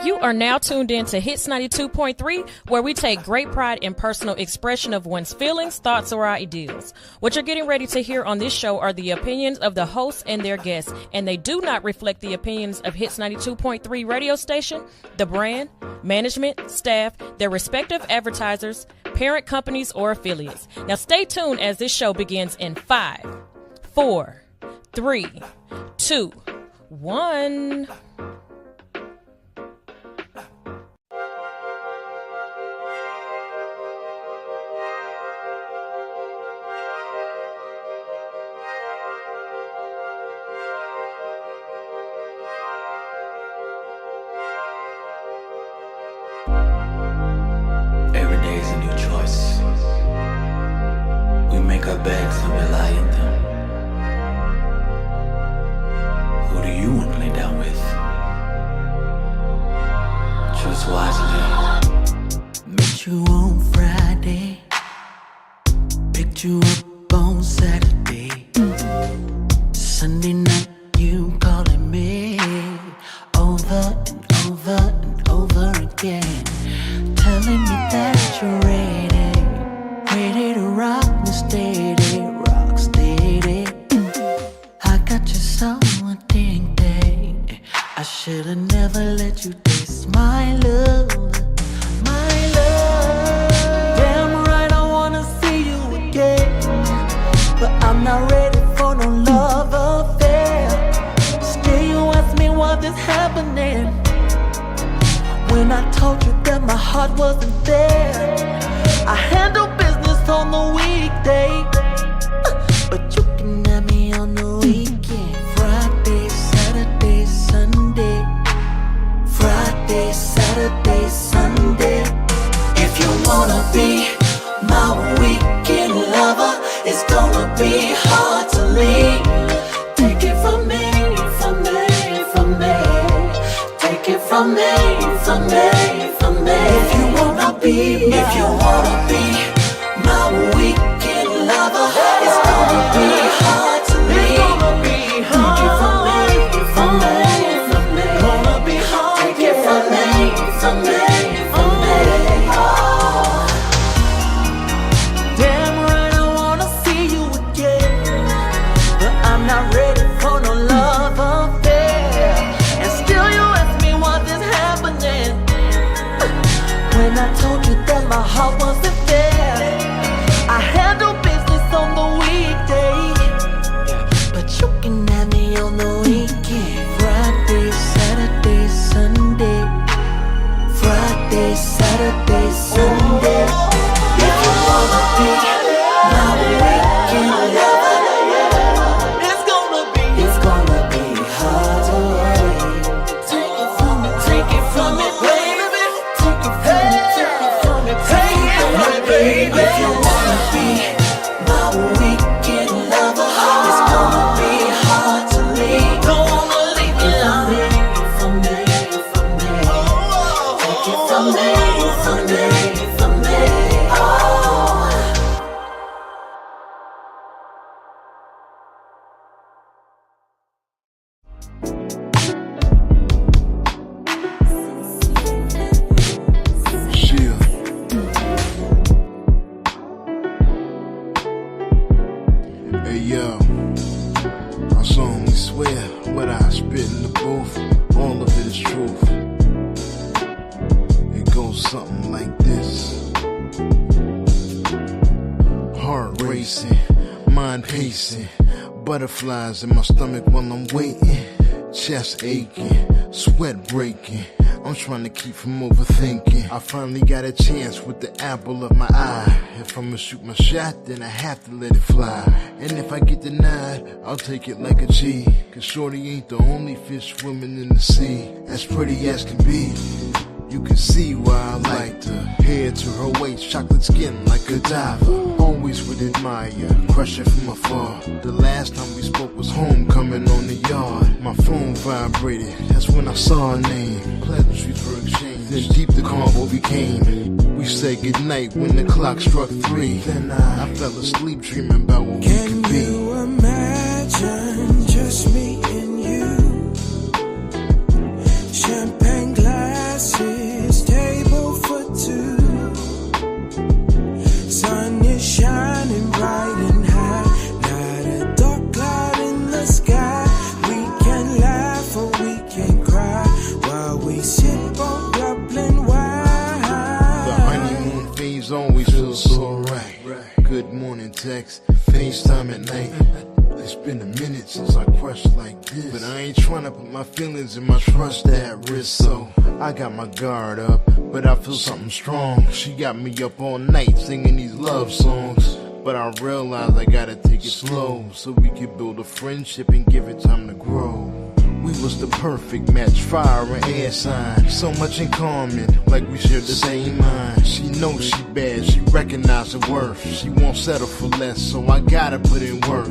You are now tuned in to Hits 92.3, where we take great pride in personal expression of one's feelings, thoughts, or ideals. What you're getting ready to hear on this show are the opinions of the hosts and their guests, and they do not reflect the opinions of Hits 92.3 radio station, the brand, management, staff, their respective advertisers, parent companies, or affiliates. Now stay tuned as this show begins in 5, 4, 3, 2, 1. Every day is a new choice. We make our beds and we lie in them. Who do you want to lay down with? Choose wisely. Met you on Friday, picked you up on Saturday. Sunday night you calling me over and over and over again, telling me that you're ready to rock me steady, rock steady. I got you so addicted, I should've never let you taste my love, my love. Damn right I wanna see you again, but I'm not ready for no love affair. Still you ask me what is happening, when I told you that my heart wasn't there. I handle business on the weekday, but you can have me on the weekend. Friday, Saturday, Sunday. Friday, Saturday, Sunday. If you wanna be my weekend lover, it's gonna be hard to leave. Take it from me, from me, from me. Take it from me, from me, from me. If you wanna be my weekend lover, it's gonna be hard to leave. Take it from me, from me, from me. Gonna be hard. Take it from me, from me, from me. Oh. Damn right I wanna see you again, but I'm not ready for no love affair. And still you ask me what is happening, when I told you that my heart wasn't there. I handle business on the weekday, but you can have me on the weekend. Friday, Saturday, Sunday. Friday, Saturday, Sunday. If you wanna be my weekend lover, it's gonna be hard to wait. Take it from me, baby. Take it from me, take it from me, take it from me, baby. If you wanna be my weekend lover, it's gonna be hard to leave. Don't wanna leave me alone. From me, from me. Take it from me, from me, from me. Oh. Shield. Hey yo, I solemnly swear what I spit in the booth, all of it is truth. It goes something like this: heart racing, mind pacing, butterflies in my stomach while I'm waiting, chest aching, sweat breaking. I'm trying to keep from overthinking. I finally got a chance with the apple of my eye. If I'ma shoot my shot, then I have to let it fly. And if I get denied, I'll take it like a G. Cause shorty ain't the only fish swimming in the sea. As pretty as can be, you can see why I liked her. Hair to her waist, chocolate skin like a diver. Always would admire, crush her from afar. The last time we spoke was homecoming on the yard. My phone vibrated, that's when I saw her name. Pleasantries were exchanged, then deep the convo became. We said goodnight when the clock struck 3. Then I fell asleep dreaming about what we could be. Can you imagine just me and you? Champagne glass quick morning text, FaceTime at night. It's been a minute since I crushed like this, but I ain't tryna put my feelings and my trust at risk, so I got my guard up, but I feel something strong. She got me up all night singing these love songs, but I realize I gotta take it slow, so we could build a friendship and give it time to grow. We was the perfect match, fire and air sign. So much in common, like we shared the same mind. She knows she bad, she recognize her worth. She won't settle for less, so I gotta put in work.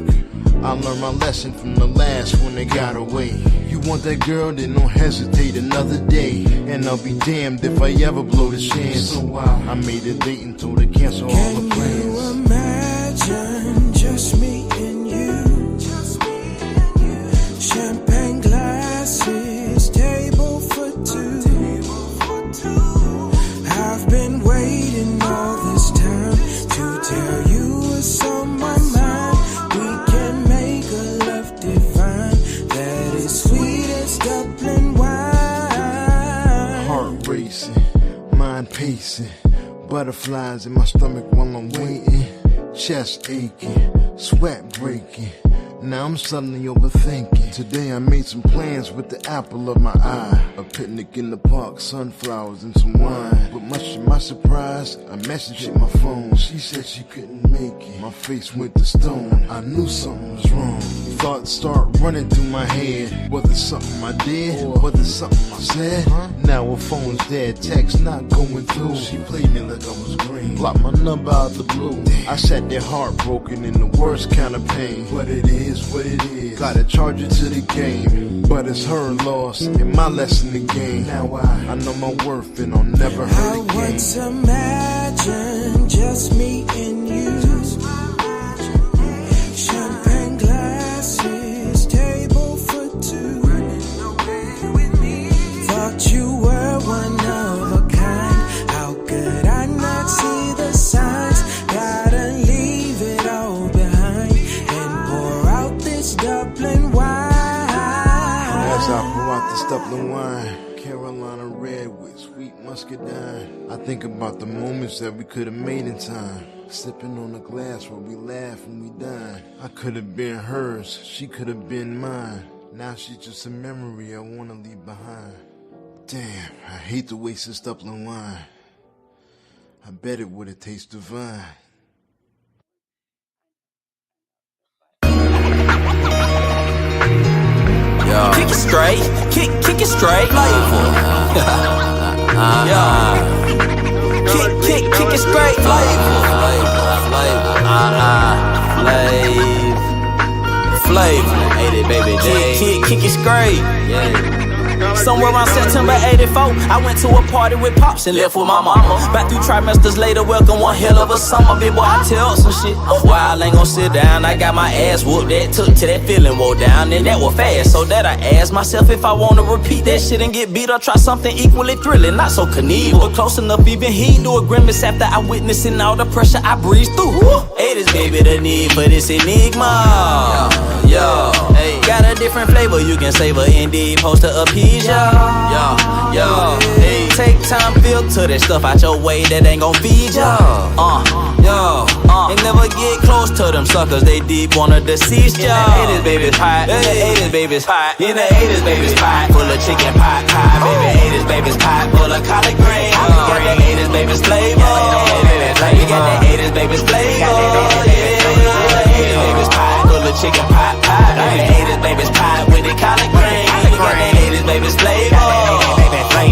I learned my lesson from the last when they got away. You want that girl, then don't hesitate another day. And I'll be damned if I ever blow the chance. So I made a date and told her cancel all the plans. Can you imagine just me and you? Champagne glasses, table for two. I've been waiting all this time to tell you what's on my mind. We can make a love divine that is sweet as Dublin wine. Heart racing, mind pacing, butterflies in my stomach while I'm waiting. Chest aching, sweat breaking. Now I'm suddenly overthinking. Today I made some plans with the apple of my eye. A picnic in the park, sunflowers and some wine. But much to my surprise, I messaged her my phone. She said she couldn't make it. My face went to stone. I knew something was wrong. Thoughts start running through my head. Was it something I did? Or was it something I said? Now her phone's dead, text not going through. She played me like I was green. Blocked my number out the blue. I sat there heartbroken in the worst kind of pain. But it is what it is. Gotta charge it to the game. But it's her loss and my lesson to gain. Now I know my worth and I'll never hurt again. I once imagined just me and you. Champagne glasses, table for two. Thought you were one of a kind. How could I not see the signs? Gotta leave it all behind and pour out this Dublin wine. As I pour out this Dublin wine, Carolina red with sweet muscadine. I think about the moments that we could have made in time. Sipping on the glass where we laugh and we dine. I could have been hers, she could have been mine. Now she's just a memory I wanna leave behind. Damn, I hate to waste this Dublin wine. I bet it would have tasted divine. Yo. Kick it straight, kick it straight, flavor. Kick it straight, flavor. Flavor, ate it, baby, kick it straight. Yeah. Somewhere around September 84, I went to a party with Pops and left with my mama. Back 3 trimesters later, welcome one hell of a summer. Big boy, I tell some shit. While I ain't gon' sit down, I got my ass whooped. That took till that feeling wore down, and that was fast. So that I asked myself if I wanna repeat that shit and get beat or try something equally thrilling. Not so Knievel, but close enough, even he do a grimace after I witnessing all the pressure I breezed through. Hey, this baby, the need for this enigma. Yo, hey, got a different flavor, you can savor indeed, post to appease ya. Yo, hey, take time, filter that stuff out your way that ain't gon' feed ya. And never get close to them suckers, they deep wanna deceive ya. In the 80s baby's hot, in the 80s baby's hot, in the 80s baby's pot, full of chicken pot pie. Baby, 80s baby's pot, full of collard greens. Got the 80s baby's flavor. We got the 80s baby's flavor. 80s baby's pot, full of chicken pot pie. The 80s baby's pot with the collard greens. We got the 80s baby's flavor.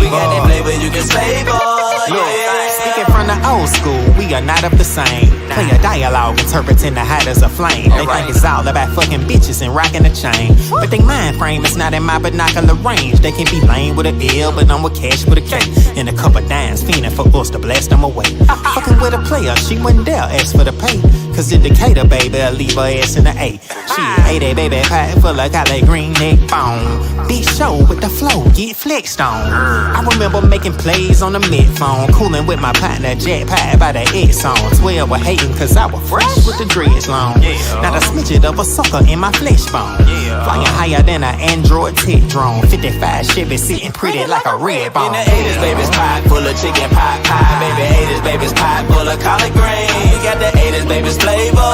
We got that flavor you can savor. Speaking from the old school, we are not of the same. Play a dialogue, interpreting the height as a flame. They think it's all about fucking bitches and rocking a chain. But they mind frame is not in my binocular range. They can be lame with a L, but I'm with cash with a K. And a couple dimes, fiending for us to blast them away. Fucking with a player, she wouldn't dare ask for the pay. Cause the Decatur baby, I'll leave her ass in the A. She ate that baby pie full of collard green neck bone. Big show with the flow, get flexed on. I remember making plays on the mid-phone, cooling with my partner Jack Pie by the X-on. 12 were hating cause I was fresh with the dreads long. Not a smidget of a sucker in my flesh bone. Flying higher than an Android tech drone. 55 Chevy sitting pretty like a red bone. In the 80s baby's pot, full of chicken pot pie. Baby, 80s baby's pot, full of collard greens. We got the 80s baby's flavor.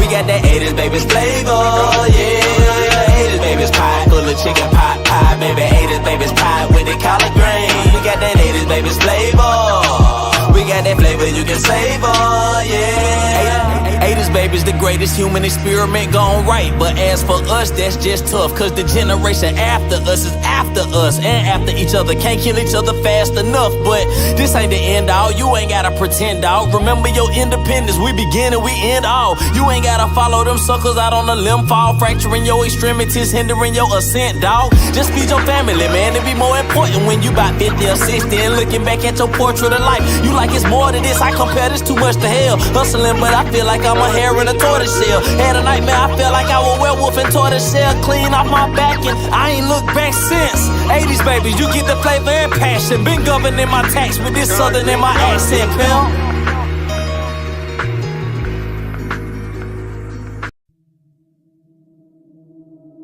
We got that 80s babies flavor. Yeah, 80s babies pie full of chicken pot pie, baby. 80s babies pie with the collard greens. We got that 80s babies flavor. We got that flavor you can savor, yeah. 80s baby's the greatest human experiment gone right. But as for us, that's just tough. Cause the generation after us is after us and after each other. Can't kill each other fast enough. But this ain't the end all. You ain't gotta pretend, dog. Remember your independence. We begin and we end all. You ain't gotta follow them suckers out on the limb fall, fracturing your extremities, hindering your ascent, dog. Just feed your family, man. It be more important when you about 50 or 60 and looking back at your portrait of life. You like it's more than this. I compare this too much to hell. Hustling, but I feel like I'm a hare in a tortoise shell. Had a nightmare, I felt like I was a werewolf in tortoise shell. Clean off my back and I ain't looked back since. 80s babies, you get the flavor and passion. Been governing my tax with this southern in my accent, pimp.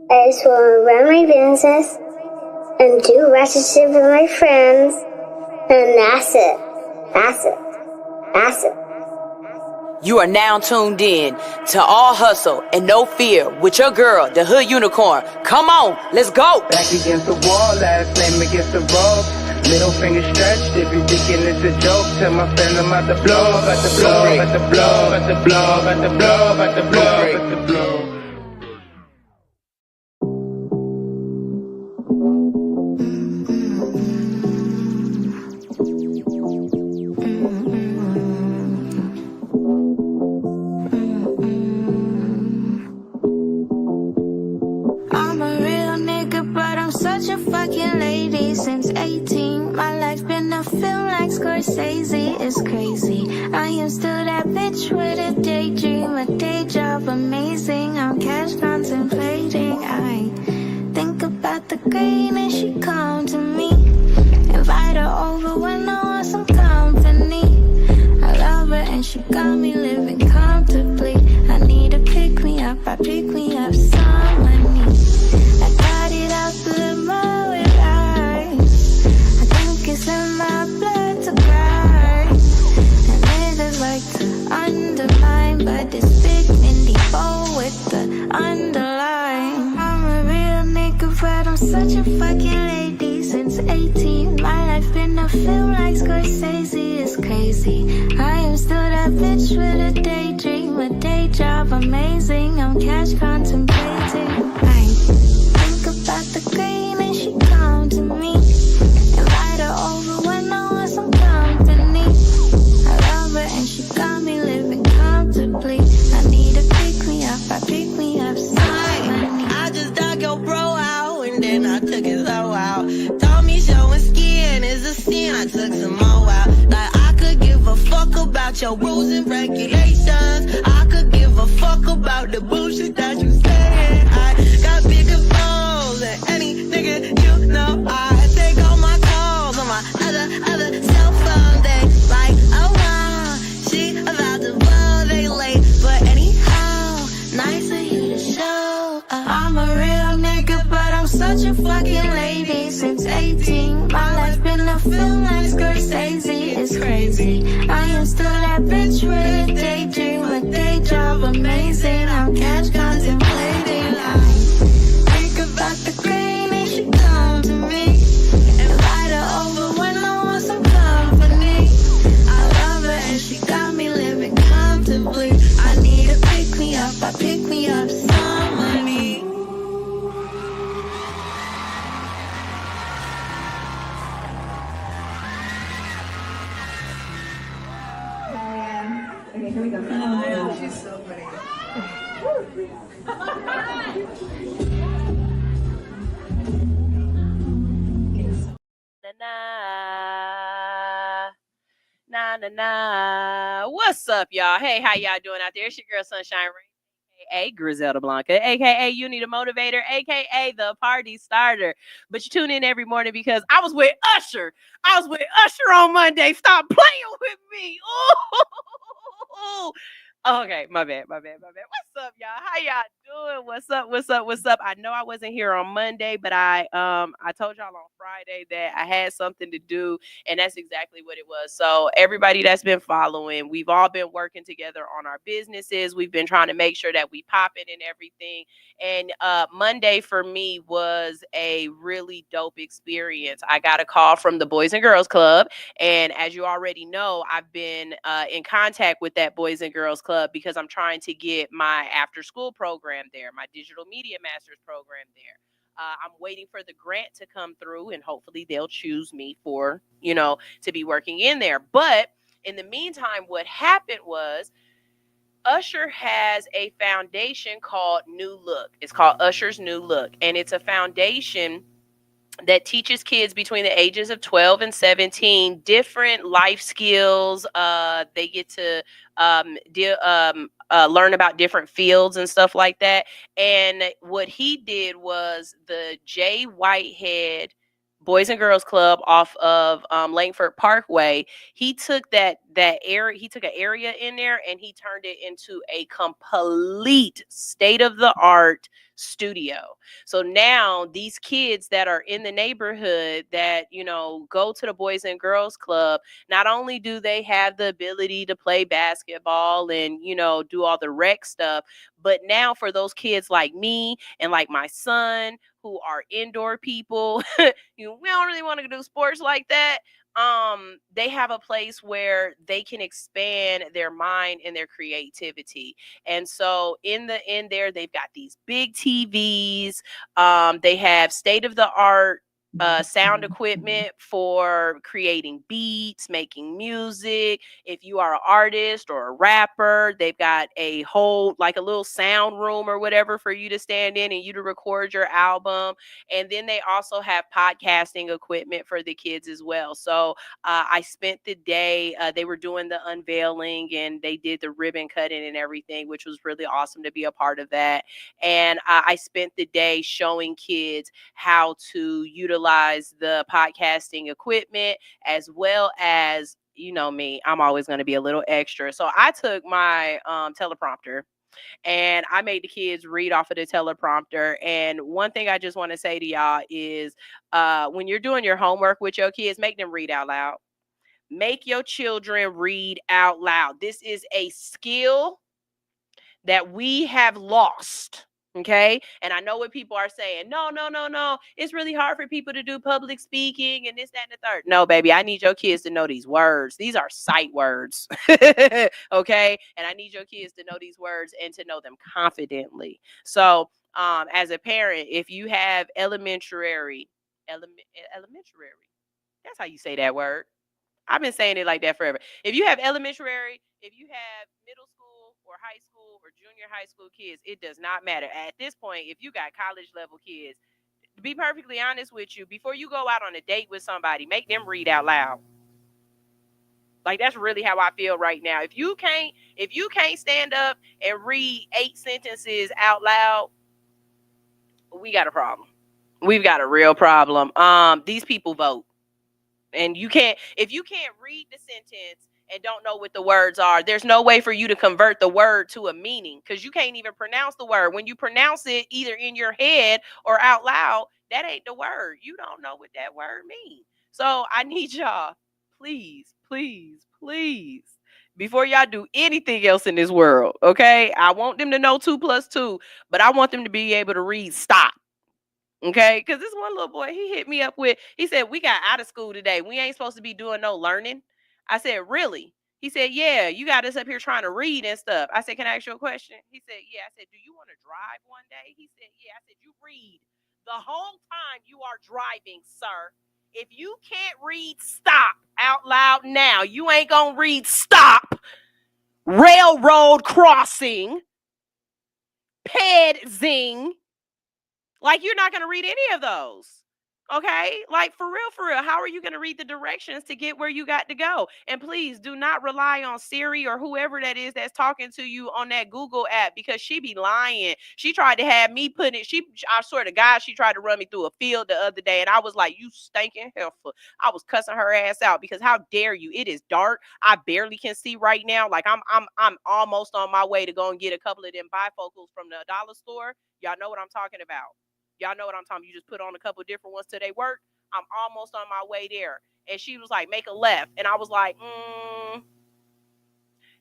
I just want to run my business and do ratchet shit with my friends, and that's it. That's it. That's it. You are now tuned in to All Hustle and No Fear with your girl, the Hood Unicorn. Come on, let's go. Back against the wall, last name against the ropes. Middle finger stretched, if you thinking it's a joke, tell my friend I'm about to blow, about to blow, about to blow, about to blow, about to blow, about to blow, about to blow. I'm a real nigga, but I'm such a fucking lady since 18. My life been a film like Scorsese, it's crazy. I am still that bitch with a daydream, a day job amazing. I'm cash contemplating. I think about the green and she come to me. Invite her over when I want some company. I love her and she got me living comfortably. I need to pick me up, I pick me up someone new. I got it out the limo with eyes. I think it's in my blood to cry. And niggas like to undermine, but this big Mindy bow with the underline. I'm a real nigga, but I'm such a fucking lady since 18. My life been a film like Scorsese, it's crazy. I am still that bitch with a daydream, a day job amazing. I'm cash contemplating. I think about the green and she come to me. Invite her over when I want some company. I love her and she got me living comfortably. I need to pick me up, I pick me up someone. I just dug your bro out and then I took his hoe out. Told me showing skin is a sin, I took some more out. Like I could give a fuck about your rules and regulations. I could give a fuck about the bullshit that you saying. I got bigger balls than any nigga you know. I take all my calls on my other cell phone. They like, oh wow, she about to blow, they late. But anyhow, nice of you to show. I'm a real nigga, but I'm such a fucking lady since 18. My life been a film like Scorsese, it's crazy. I am still that bitch with a daydream, a day job amazing. I'm cash contemplating. I think about the green and she come to me. Invite her over when I want some company. I love her and she got me living comfortably. I need to pick me up, I pick me up somebody. Okay, here we go. Oh, she's so funny. What's up, y'all? Hey, how y'all doing out there? It's your girl Sunshine Rain, aka Griselda Blanca, aka You Need a Motivator, aka the Party Starter. But you tune in every morning because I was with Usher. I was with Usher on Monday. Stop playing with me. Ooh. Okay, my bad. What's up, y'all? How y'all doing? What's up? What's up? What's up? I know I wasn't here on Monday, but I told y'all on Friday that I had something to do, and that's exactly what it was. So everybody that's been following, we've all been working together on our businesses. We've been trying to make sure that we pop it and everything. And Monday for me was a really dope experience. I got a call from the Boys and Girls Club, and as you already know, I've been in contact with that Boys and Girls Club because I'm trying to get my after school program there, my digital media master's program there. I'm waiting for the grant to come through, and hopefully they'll choose me for, to be working in there. But in the meantime, what happened was Usher has a foundation called New Look. It's called Usher's New Look, and it's a foundation that teaches kids between the ages of 12 and 17 different life skills. They get to learn about different fields and stuff like that. And what he did was the Jay Whitehead Boys and Girls Club off of Langford Parkway. He took that area. He took an area in there and he turned it into a complete state of the art studio. So now these kids that are in the neighborhood that, go to the Boys and Girls Club, not only do they have the ability to play basketball and, do all the rec stuff, but now for those kids like me and like my son who are indoor people, we don't really want to do sports like that. They have a place where they can expand their mind and their creativity. And so in there, they've got these big TVs. They have state of the art sound equipment for creating beats, making music. If you are an artist or a rapper, they've got a whole, like a little sound room or whatever for you to stand in and you to record your album. And then they also have podcasting equipment for the kids as well. So I spent the day, they were doing the unveiling and they did the ribbon cutting and everything, which was really awesome to be a part of that. And I spent the day showing kids how to utilize the podcasting equipment, as well as, me, I'm always going to be a little extra. So I took my teleprompter and I made the kids read off of the teleprompter. And one thing I just want to say to y'all is when you're doing your homework with your kids, make them read out loud. Make your children read out loud. This is a skill that we have lost. Okay. And I know what people are saying. No. It's really hard for people to do public speaking and this, that, and the third. No, baby, I need your kids to know these words. These are sight words. Okay. And I need your kids to know these words and to know them confidently. So, as a parent, if you have elementary, that's how you say that word. I've been saying it like that forever. If you have elementary, if you have middle school or high school or junior high school kids, it does not matter. At this point, if you got college level kids, to be perfectly honest with you, before you go out on a date with somebody, make them read out loud. Like, that's really how I feel right now. If you can't stand up and read 8 sentences out loud, we got a problem. We've got a real problem. These people vote. And if you can't read the sentence and don't know what the words are, there's no way for you to convert the word to a meaning because you can't even pronounce the word. When you pronounce it either in your head or out loud, that ain't the word. You don't know what that word means. So I need y'all, please, before y'all do anything else in this world, okay? I want them to know 2 + 2, but I want them to be able to read stop. Okay, because this one little boy, he hit me up he said, we got out of school today. We ain't supposed to be doing no learning. I said, really? He said, yeah, you got us up here trying to read and stuff. I said, can I ask you a question? He said, yeah. I said, do you want to drive one day? He said, yeah. I said, you read the whole time you are driving, sir. If you can't read stop out loud now, you ain't going to read stop, railroad crossing, ped zing. Like, you're not going to read any of those. Okay, like for real, how are you going to read the directions to get where you got to go? And please do not rely on Siri or whoever that is that's talking to you on that Google app, because she be lying. She tried to have me put it, I swear to God, she tried to run me through a field the other day, and I was like, you stinking heifer. I was cussing her ass out because how dare you? It is dark. I barely can see right now. Like I'm almost on my way to go and get a couple of them bifocals from the dollar store. Y'all know what I'm talking about. Y'all know what I'm talking about. You just put on a couple different ones till they work. I'm almost on my way there. And she was like, make a left. And I was like,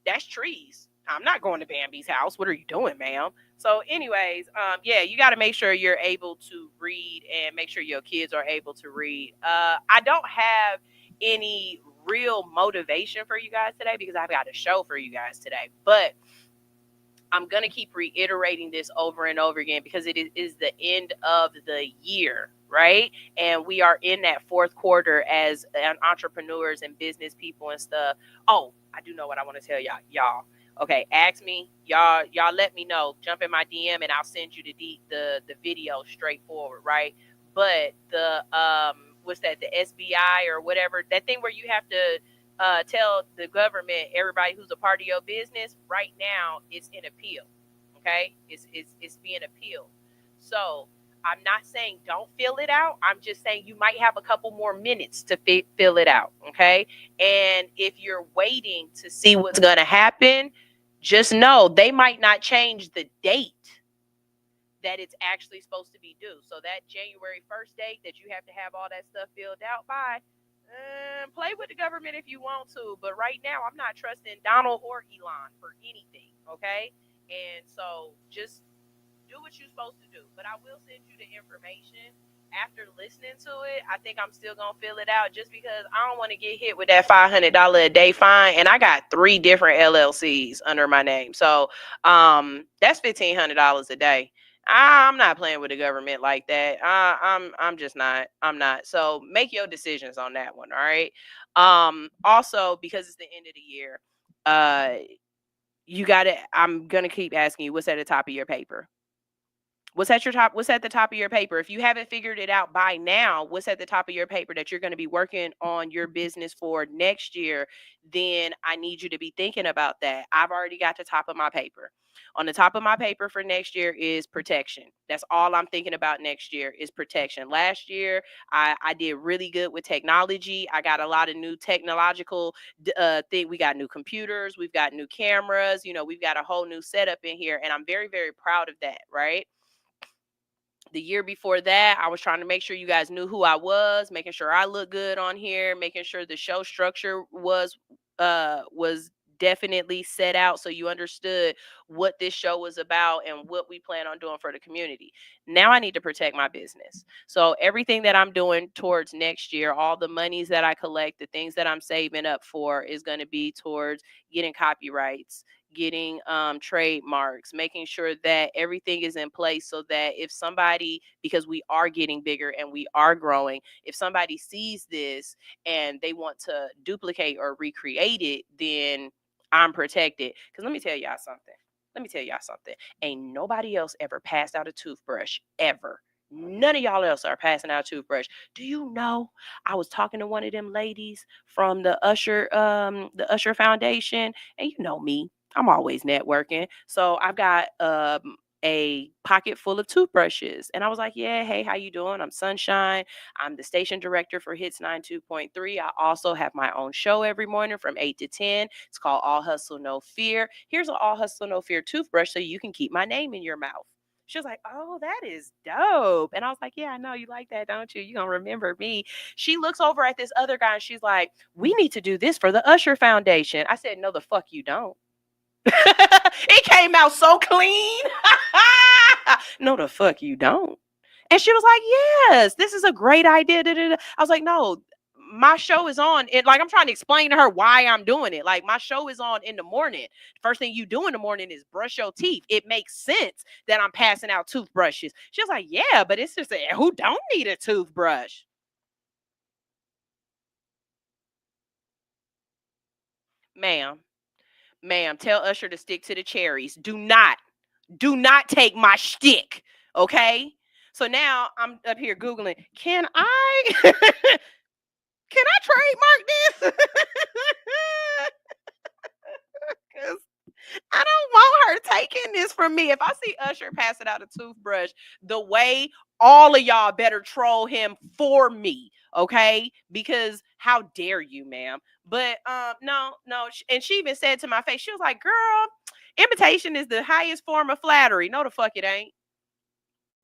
that's trees. I'm not going to Bambi's house. What are you doing, ma'am? So anyways, yeah, you got to make sure you're able to read and make sure your kids are able to read. I don't have any real motivation for you guys today because I've got a show for you guys today. But I'm going to keep reiterating this over and over again because it is the end of the year, right? And we are in that fourth quarter as entrepreneurs and business people and stuff. Oh, I do know what I want to tell y'all. Okay, ask me. Y'all let me know. Jump in my DM and I'll send you the video straightforward, right? But the what's that? The SBI or whatever, that thing where you have to tell the government, everybody who's a part of your business right now, it's in appeal. Okay, it's being appealed. So I'm not saying don't fill it out. I'm just saying you might have a couple more minutes to fill it out. Okay, and if you're waiting to see what's going to happen, just know they might not change the date that it's actually supposed to be due. So that January 1st date that you have to have all that stuff filled out by, play with the government if you want to, but right now I'm not trusting Donald or Elon for anything, okay? And so just do what you're supposed to do. But I will send you the information after listening to it. I think I'm still gonna fill it out just because I don't want to get hit with that $500 a day fine, and I got 3 different LLCs under my name, so that's $1,500 a day. I'm not playing with the government like that. I'm just not. I'm not. So make your decisions on that one. All right. Also, because it's the end of the year, you got to. I'm gonna keep asking you, what's at the top of your paper? What's at the top of your paper? If you haven't figured it out by now, what's at the top of your paper that you're going to be working on your business for next year? Then I need you to be thinking about that. I've already got the top of my paper. On the top of my paper for next year is protection. That's all I'm thinking about next year is protection. Last year, I did really good with technology. I got a lot of new technological thing. We got new computers. We've got new cameras. We've got a whole new setup in here. And I'm very, very proud of that, right? The year before that, I was trying to make sure you guys knew who I was, making sure I looked good on here, making sure the show structure was definitely set out so you understood what this show was about and what we plan on doing for the community. Now I need to protect my business. So everything that I'm doing towards next year, all the monies that I collect, the things that I'm saving up for is going to be towards getting copyrights, getting trademarks, making sure that everything is in place so that if somebody, because we are getting bigger and we are growing, if somebody sees this and they want to duplicate or recreate it, then I'm protected. Because let me tell y'all something. Ain't nobody else ever passed out a toothbrush ever. None of y'all else are passing out a toothbrush. Do you know? I was talking to one of them ladies from the Usher Foundation, and you know me, I'm always networking. So I've got a pocket full of toothbrushes. And I was like, yeah, hey, how you doing? I'm Sunshine. I'm the station director for Hits 92.3. I also have my own show every morning from 8 to 10. It's called All Hustle, No Fear. Here's an All Hustle, No Fear toothbrush so you can keep my name in your mouth. She was like, oh, that is dope. And I was like, yeah, I know you like that, don't you? You're going to remember me. She looks over at this other guy and she's like, we need to do this for the Usher Foundation. I said, no, the fuck you don't. It came out so clean. No, the fuck you don't. And she was like, yes, this is a great idea. I was like, no, my show is on. Like, I'm trying to explain to her why I'm doing it. Like, my show is on in the morning. First thing you do in the morning is brush your teeth. It makes sense that I'm passing out toothbrushes. She was like, yeah, but it's just who don't need a toothbrush? Ma'am, tell Usher to stick to the cherries. Do not take my shtick, okay? So now I'm up here Googling, can I trademark this? Because I don't want her taking this from me. If I see Usher passing out a toothbrush, the way, all of y'all better troll him for me, okay? Because how dare you, ma'am? But no. And she even said to my face, she was like, "Girl, imitation is the highest form of flattery." No, the fuck it ain't.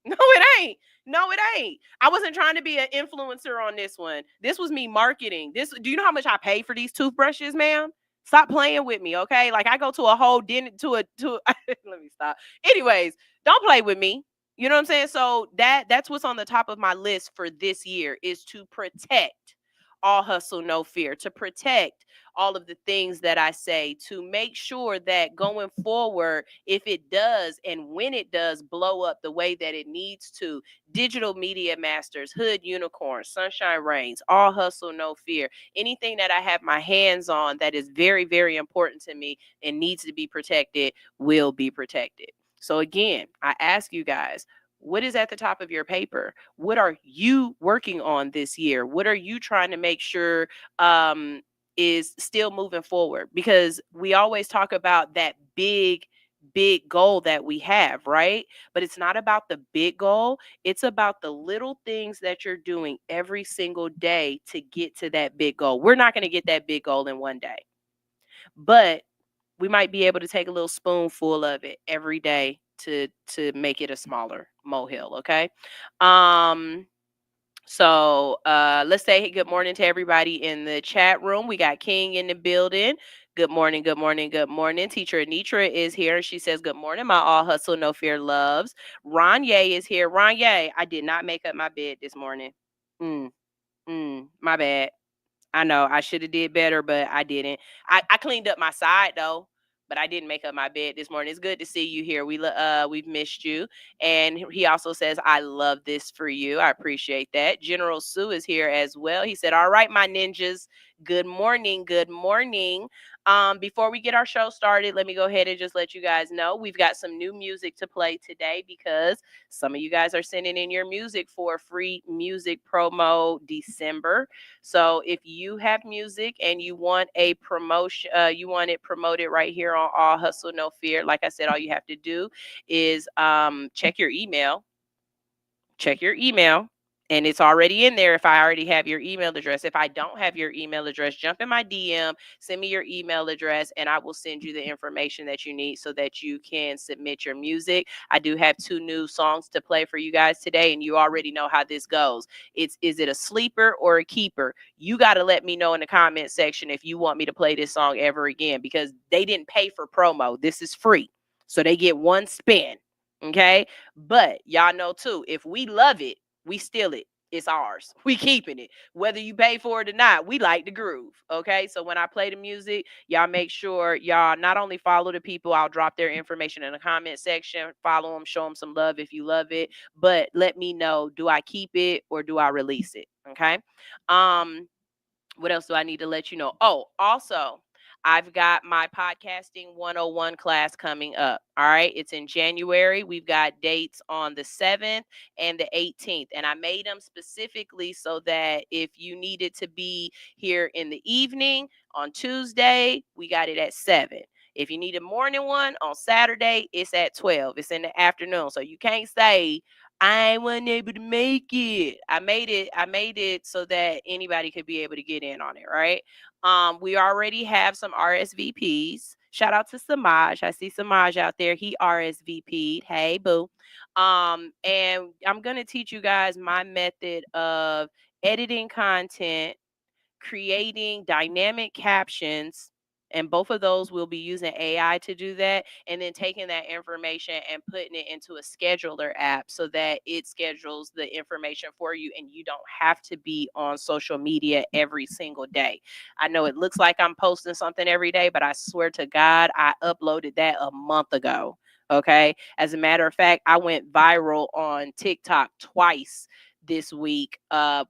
No, it ain't. No, it ain't. I wasn't trying to be an influencer on this one. This was me marketing. Do you know how much I pay for these toothbrushes, ma'am? Stop playing with me, okay? Like I go to a whole dinner let me stop. Anyways, don't play with me. You know what I'm saying? So that's what's on the top of my list for this year is to protect all hustle, no fear, to protect all of the things that I say, to make sure that going forward, if it does and when it does blow up the way that it needs to, Digital Media Masters, Hood Unicorn, Sunshine Reigns, all hustle, no fear, anything that I have my hands on that is very, very important to me and needs to be protected will be protected. So again, I ask you guys, what is at the top of your paper? What are you working on this year? What are you trying to make sure is still moving forward? Because we always talk about that big goal that we have, right? But it's not about the big goal. It's about the little things that you're doing every single day to get to that big goal. We're not going to get that big goal in one day, but we might be able to take a little spoonful of it every day to make it a smaller molehill. Okay. So let's say good morning to everybody in the chat room. We got King in the building. Good morning, good morning, good morning. Teacher Anitra is here and she says, "Good morning, my all hustle, no fear loves." Ronye is here. Ronye, I did not make up my bed this morning. My bad. I know I should have did better, but I didn't. I cleaned up my side though, but I didn't make up my bed this morning. It's good to see you here. We've missed you. And he also says, "I love this for you." I appreciate that. General Sue is here as well. He said, "All right, my ninjas. Good morning. Good morning." Before we get our show started, let me go ahead and just let you guys know we've got some new music to play today because some of you guys are sending in your music for free music promo December. So if you have music and you want a promotion, you want it promoted right here on All Hustle No Fear, like I said, all you have to do is check your email. And it's already in there if I already have your email address. If I don't have your email address, jump in my DM, send me your email address, and I will send you the information that you need so that you can submit your music. I do have 2 new songs to play for you guys today, and you already know how this goes. Is it a sleeper or a keeper? You got to let me know in the comment section if you want me to play this song ever again, because they didn't pay for promo. This is free. So they get one spin. Okay. But y'all know too, if we love it, we steal it. It's ours. We keeping it. Whether you pay for it or not, we like the groove. Okay. So when I play the music, y'all make sure y'all not only follow the people, I'll drop their information in the comment section. Follow them, show them some love if you love it. But let me know, do I keep it or do I release it? Okay. What else do I need to let you know? Oh, also, I've got my podcasting 101 class coming up. All right. It's in January. We've got dates on the 7th and the 18th. And I made them specifically so that if you needed to be here in the evening on Tuesday, we got it at 7. If you need a morning one on Saturday, it's at 12. It's in the afternoon. So you can't say, "I wasn't able to make it." I made it so that anybody could be able to get in on it, right? We already have some RSVPs. Shout out to Samaj. I see Samaj out there. He RSVP'd. Hey, boo. And I'm gonna teach you guys my method of editing content, creating dynamic captions, and both of those will be using AI to do that, and then taking that information and putting it into a scheduler app so that it schedules the information for you and you don't have to be on social media every single day. I know it looks like I'm posting something every day, but I swear to God, I uploaded that a month ago. Okay. As a matter of fact, I went viral on TikTok twice this week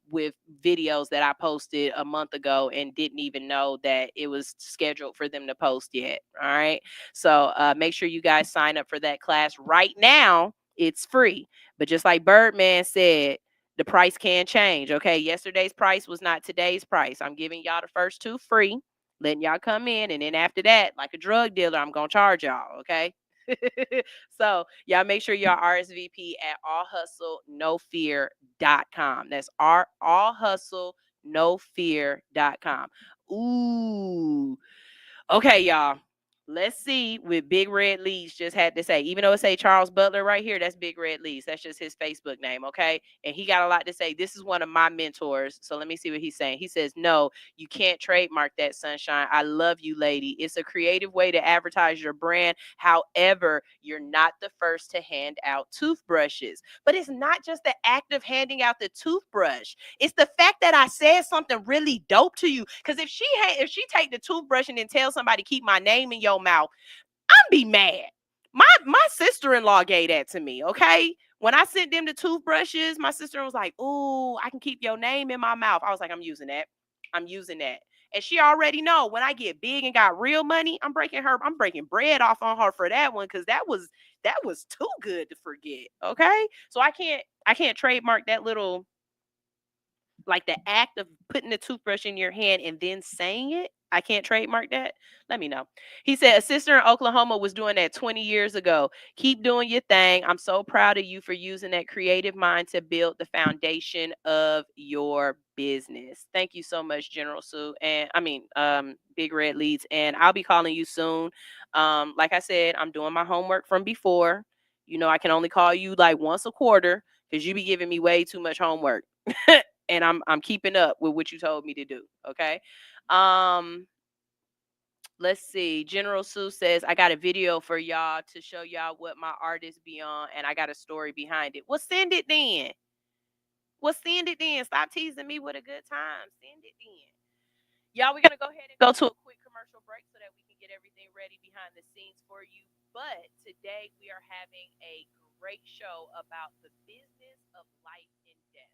with videos that I posted a month ago and didn't even know that it was scheduled for them to post yet. All right. So make sure you guys sign up for that class right now. it's free. But just like Birdman said, the price can change. Okay. Yesterday's price was not today's price. I'm giving y'all the first 2 free, letting y'all come in. And then after that, like a drug dealer, I'm going to charge y'all. Okay. So y'all make sure y'all RSVP at allhustlenofear.com. That's allhustlenofear.com. Ooh. Okay, y'all. Let's see what Big Red Leads just had to say. Even though it say Charles Butler right here, that's Big Red Leads. That's just his Facebook name, okay? And he got a lot to say. This is one of my mentors. So let me see what he's saying. He says, no, you can't trademark that, Sunshine. I love you, lady. It's a creative way to advertise your brand. However, you're not the first to hand out toothbrushes. But it's not just the act of handing out the toothbrush. It's the fact that I said something really dope to you. Because if she take the toothbrush and then tell somebody keep my name in your mouth, I'm be mad. My sister-in-law gave that to me, okay? When I sent them the toothbrushes, my sister was like, "Ooh, I can keep your name in my mouth." I was like, "I'm using that. I'm using that." And she already know when I get big and got real money, I'm breaking bread off on her for that one because that was too good to forget. Okay. So I can't trademark that little, like the act of putting the toothbrush in your hand and then saying it. I can't trademark that. Let me know. He said a sister in Oklahoma was doing that 20 years ago. Keep doing your thing. I'm so proud of you for using that creative mind to build the foundation of your business. Thank you so much, General Sue. And Big Red Leads. And I'll be calling you soon. Like I said, I'm doing my homework from before. You know, I can only call you like once a quarter because you be giving me way too much homework. And I'm keeping up with what you told me to do. Okay. Let's see. General Sue says, I got a video for y'all to show y'all what my artists be on, and I got a story behind it. Well, send it then. Stop teasing me with a good time. Send it then. Y'all, we're going to go ahead and go to a quick commercial break so that we can get everything ready behind the scenes for you. But today we are having a great show about the business of life and death.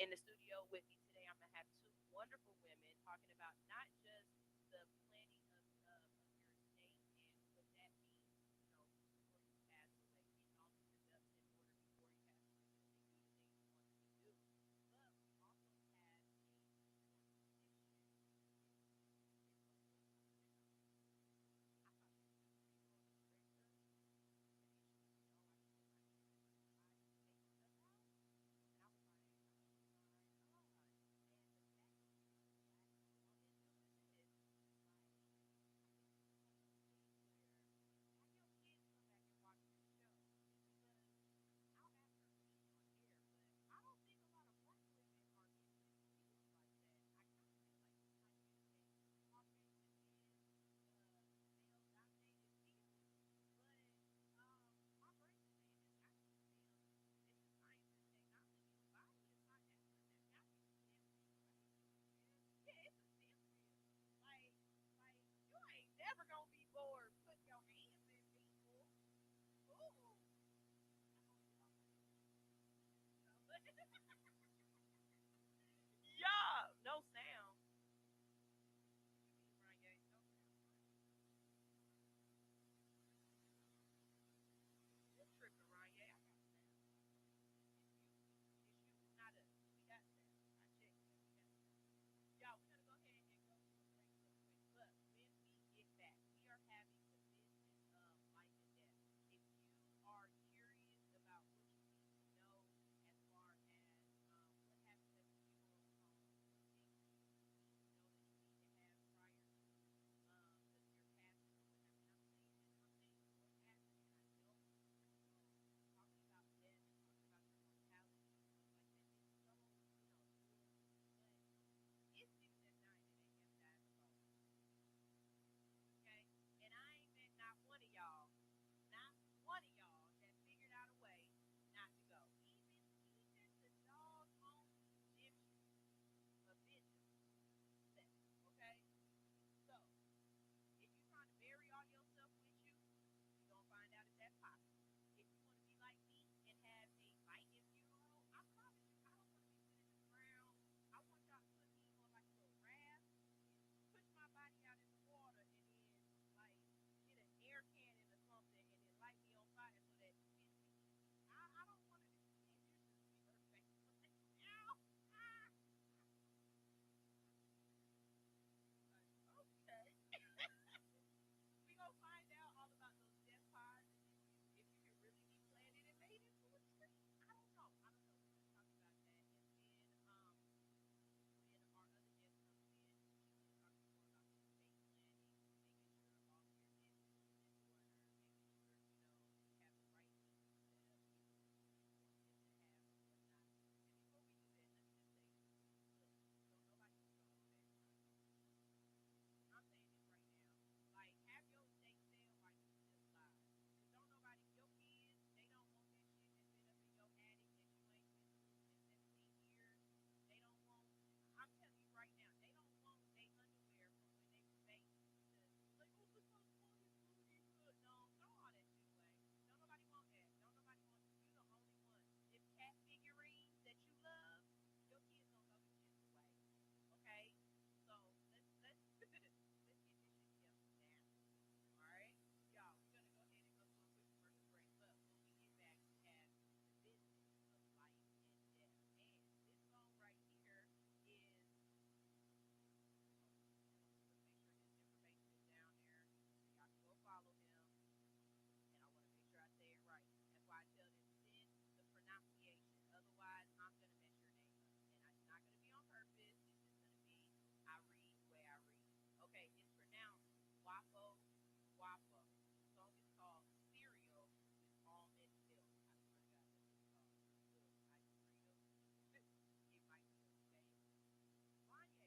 In the studio with me today, I'm going to have 2 wonderful women talking about not just the planning of your estate and what that means, before you pass away, getting all of your ducks in order before you pass away, so that you can do the things you want to do. But we also have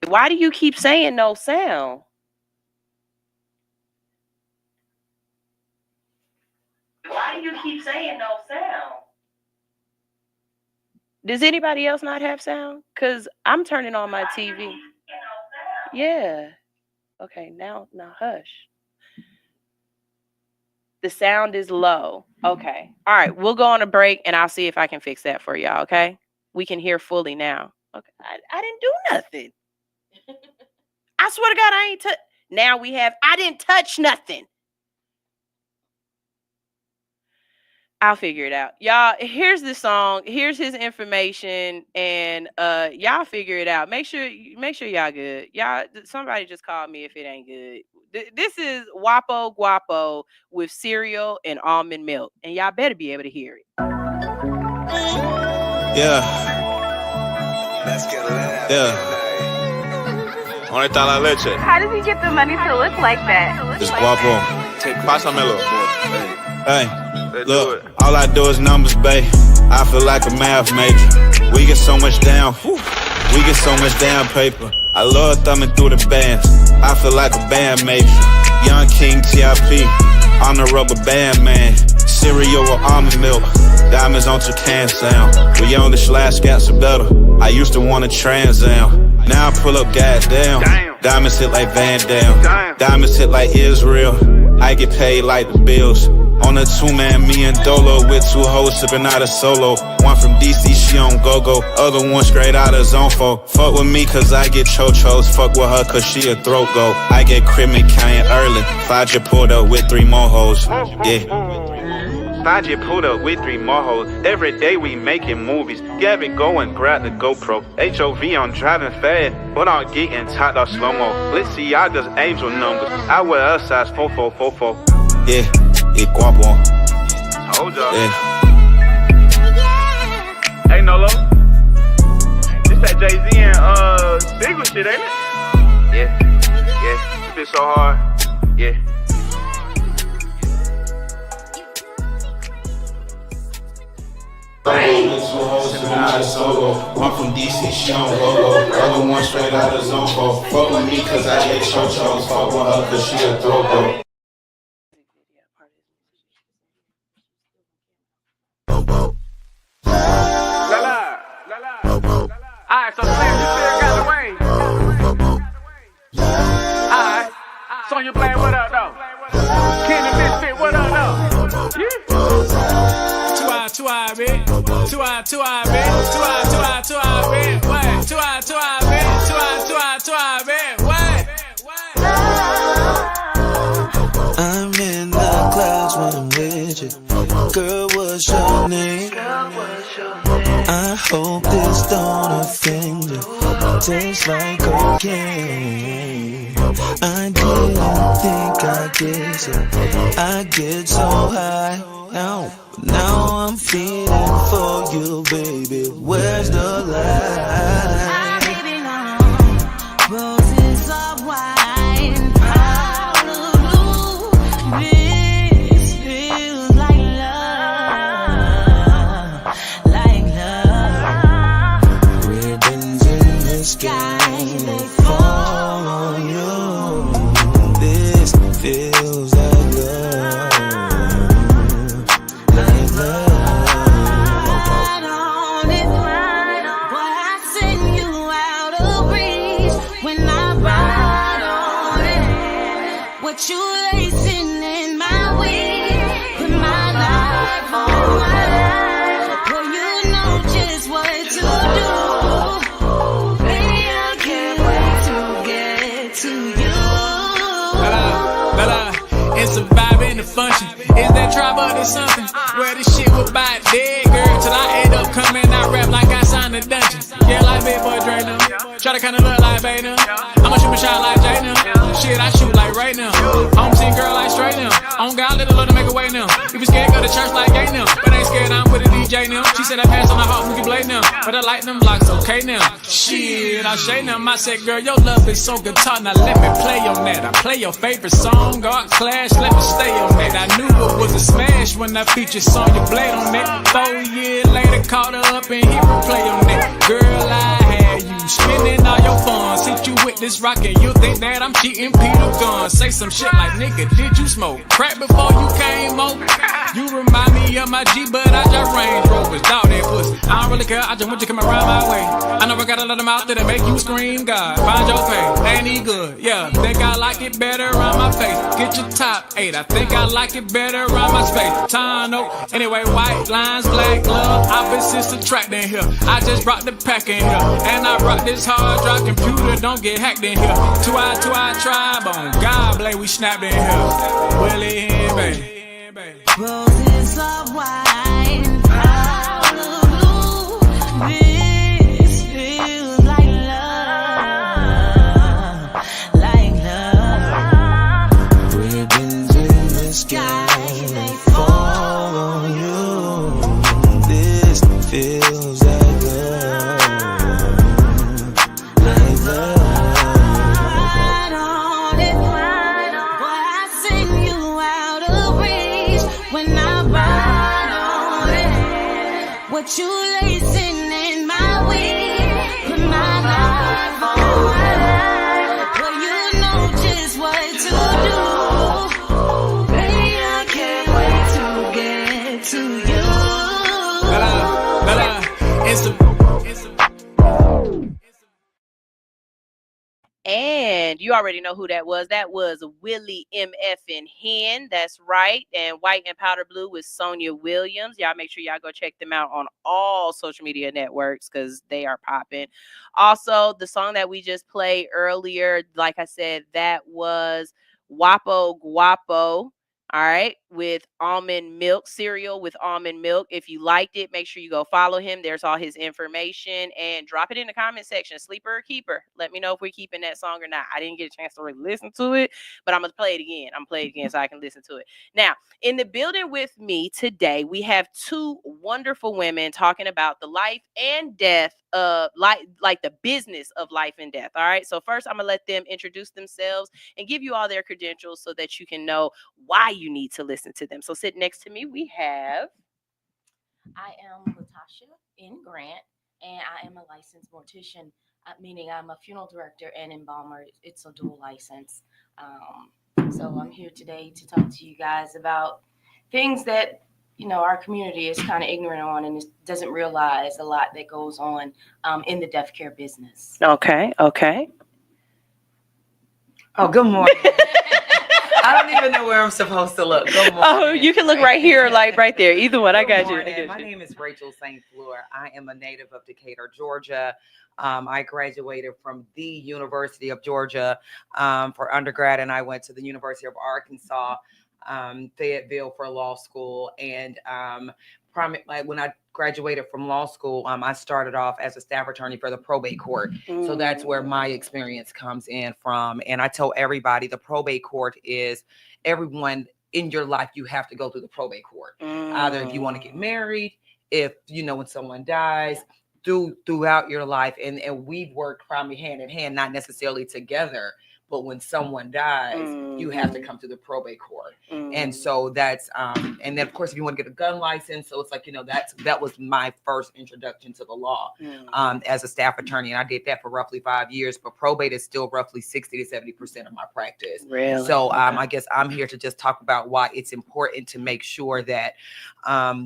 Why do you keep saying no sound? Why do you keep saying no sound? Does anybody else not have sound? Because I'm turning on my TV. Yeah. Okay, now hush. The sound is low. Okay. All right, we'll go on a break and I'll see if I can fix that for y'all, okay? We can hear fully now. Okay. I didn't do nothing. I swear to God, I ain't touch. Now I didn't touch nothing. I'll figure it out. Y'all, here's the song. Here's his information. And y'all figure it out. Make sure y'all good. Y'all, somebody just called me if it ain't good. This is Guapo Guapo with cereal and almond milk. And y'all better be able to hear it. Yeah. ¿Dónde está la leche? How does he get the money to look like that? It's Guapo. Pásamelo. Hey, look, all I do is numbers, babe. I feel like a math major. We get so much down. We get so much down paper. I love thumbing through the bands. I feel like a band major. Young King TIP. I'm the rubber band man. Cereal with almond milk. Diamonds on Toucan sound. We on the slash scats are better. I used to want a Trans Am. Now I pull up, goddamn. Diamonds hit like Van Damme. Diamonds hit like Israel. I get paid like the Bills. On a 2-man, me and Dolo with 2 hoes sipping out a solo. One from DC, she on go-go. Other one straight out of Zonfo. Fuck with me cause I get chochos. Fuck with her cause she a throat go. I get crib and counting early. Faja pulled up with 3 more hoes. Yeah. Faja pulled up with 3 more hoes. Every day we making movies. Gabby go and grab the GoPro. HOV I'm driving fast, but I'm getting tight off slow-mo. Let's see, I just angel numbers. I wear a size 4444. Yeah. It Guapo. Hold up. Yeah. Hey Nolo. This that Jay-Z and Sigma shit, ain't it? Yeah. Yeah. This bitch so hard. Yeah. One from DC, she on go-go. Other one straight out of Zonfo. Fuck with me cause I get chochos. Fuck with her cause she a throat-go. Alright, so the man, you still got the way. Alright. So you playing what up though? Kenny Misfit, what up though? Yeah. 2 eye, bitch. 2 eye, bitch. 2 eye, bitch. What? 2 eye, bitch. 2 eye, bitch. What? I'm in the clouds when I'm with you. Girl, what's your name? I hope this don't offend you. Tastes like cocaine. I didn't think I'd get so. I get so high. Now I'm feeling for you, baby. Where's the lie? Baby, no. Roses of wine, out of blue. This feels like love, Ribbons in the sky, they fall on you. This feels like love. What you lacing in my weed, put my life on mine. Well, you know just what to do. Baby, I can't wait to get to you. It's a vibe and a function. Is that tribe or there's something? Where this shit was by dead girl till I end up coming out rap like I signed a dungeon. Yeah, like big boy Dre now. Try to kinda look like Bay now. I'ma shoot my shot like Jay now. Shit, I shoot like right now. Home team girl like straight now. On God, let the Lord make a way now. If you scared, go to church like gay now. But ain't scared, I'm with a DJ now. She said I pass on the hot movie blade now. But I like them blocks, okay now. Shit, I shade them. I said, girl, your love is so guitar. Now let me play on that. I play your favorite song, God Clash, let me stay on that. I knew it was a smash when I featured Sonya Blade on that. 4 years later, caught her up and hit replay on that. Girl, I had you spending all your funds. Hit you this rockin', you think that I'm cheating Peter Gunn. Say some shit like, nigga, did you smoke crack before you came over? You remind me of my G, but I just Range Rovers, dog that pussy. I don't really care, I just want you to come around my way. I know I gotta let them out there to make you scream, God. Find your pay, ain't he good? Yeah, think I like it better around my face. Get your top 8, I think I like it better around my space. Tano, anyway, white lines, black glove, opposites attract in here. I just brought the pack in here, and I brought this hard drive computer, don't get hacked in here. 2i tribe on God, blame we snapped in here. Willie and baby. Roses of white, powder blue. This feels like love, like love. Ribbons in the sky, they fall on you. This feels like love, like love. Right on it, boy, I sing you out of reach when I ride on it. What you lacing in my weed, put my life on it. Well, you know just what to do. Baby, I can't wait to get to you. And you already know who that was. That was Willie MF and Hen. That's right. And White and Powder Blue with Sonia Williams. Y'all make sure y'all go check them out on all social media networks because they are popping. Also, the song that we just played earlier, like I said, that was Guapo Guapo. All right, with almond milk, cereal with almond milk. If you liked it, make sure you go follow him. There's all his information and drop it in the comment section. Sleeper or keeper. Let me know if we're keeping that song or not. I didn't get a chance to really listen to it, but I'm going to play it again. I'm going to play it again so I can listen to it. Now, in the building with me today, we have two wonderful women talking about the life and death of like the business of life and death. All right. So first, I'm going to let them introduce themselves and give you all their credentials so that you can know why you need to listen to them. So sitting next to me, we have. I am Latasha N. Grant, and I am a licensed mortician, meaning I'm a funeral director and embalmer. It's a dual license. So I'm here today to talk to you guys about things that, you know, our community is kind of ignorant on and doesn't realize a lot that goes on in the death care business. Okay. Oh, good morning. I don't even know where I'm supposed to look. Good morning. Oh, you can look right here, like right there. Either one. I got you. My name is Rachel St. Fleur. I am a native of Decatur, Georgia. I graduated from the University of Georgia for undergrad, and I went to the University of Arkansas, Fayetteville for law school. And when I graduated from law school, I started off as a staff attorney for the probate court. So that's where my experience comes in from. And I tell everybody the probate court is everyone in your life. You have to go through the probate court. Either if you want to get married, if, you know, when someone dies, throughout your life. And we've worked probably hand in hand, not necessarily together, but when someone dies, you have to come to the probate court. And so that's, and then of course, if you want to get a gun license, so it's like, you know, that was my first introduction to the law as a staff attorney. And I did that for roughly 5 years, but probate is still roughly 60 to 70% of my practice. Really? So I guess I'm here to just talk about why it's important to make sure that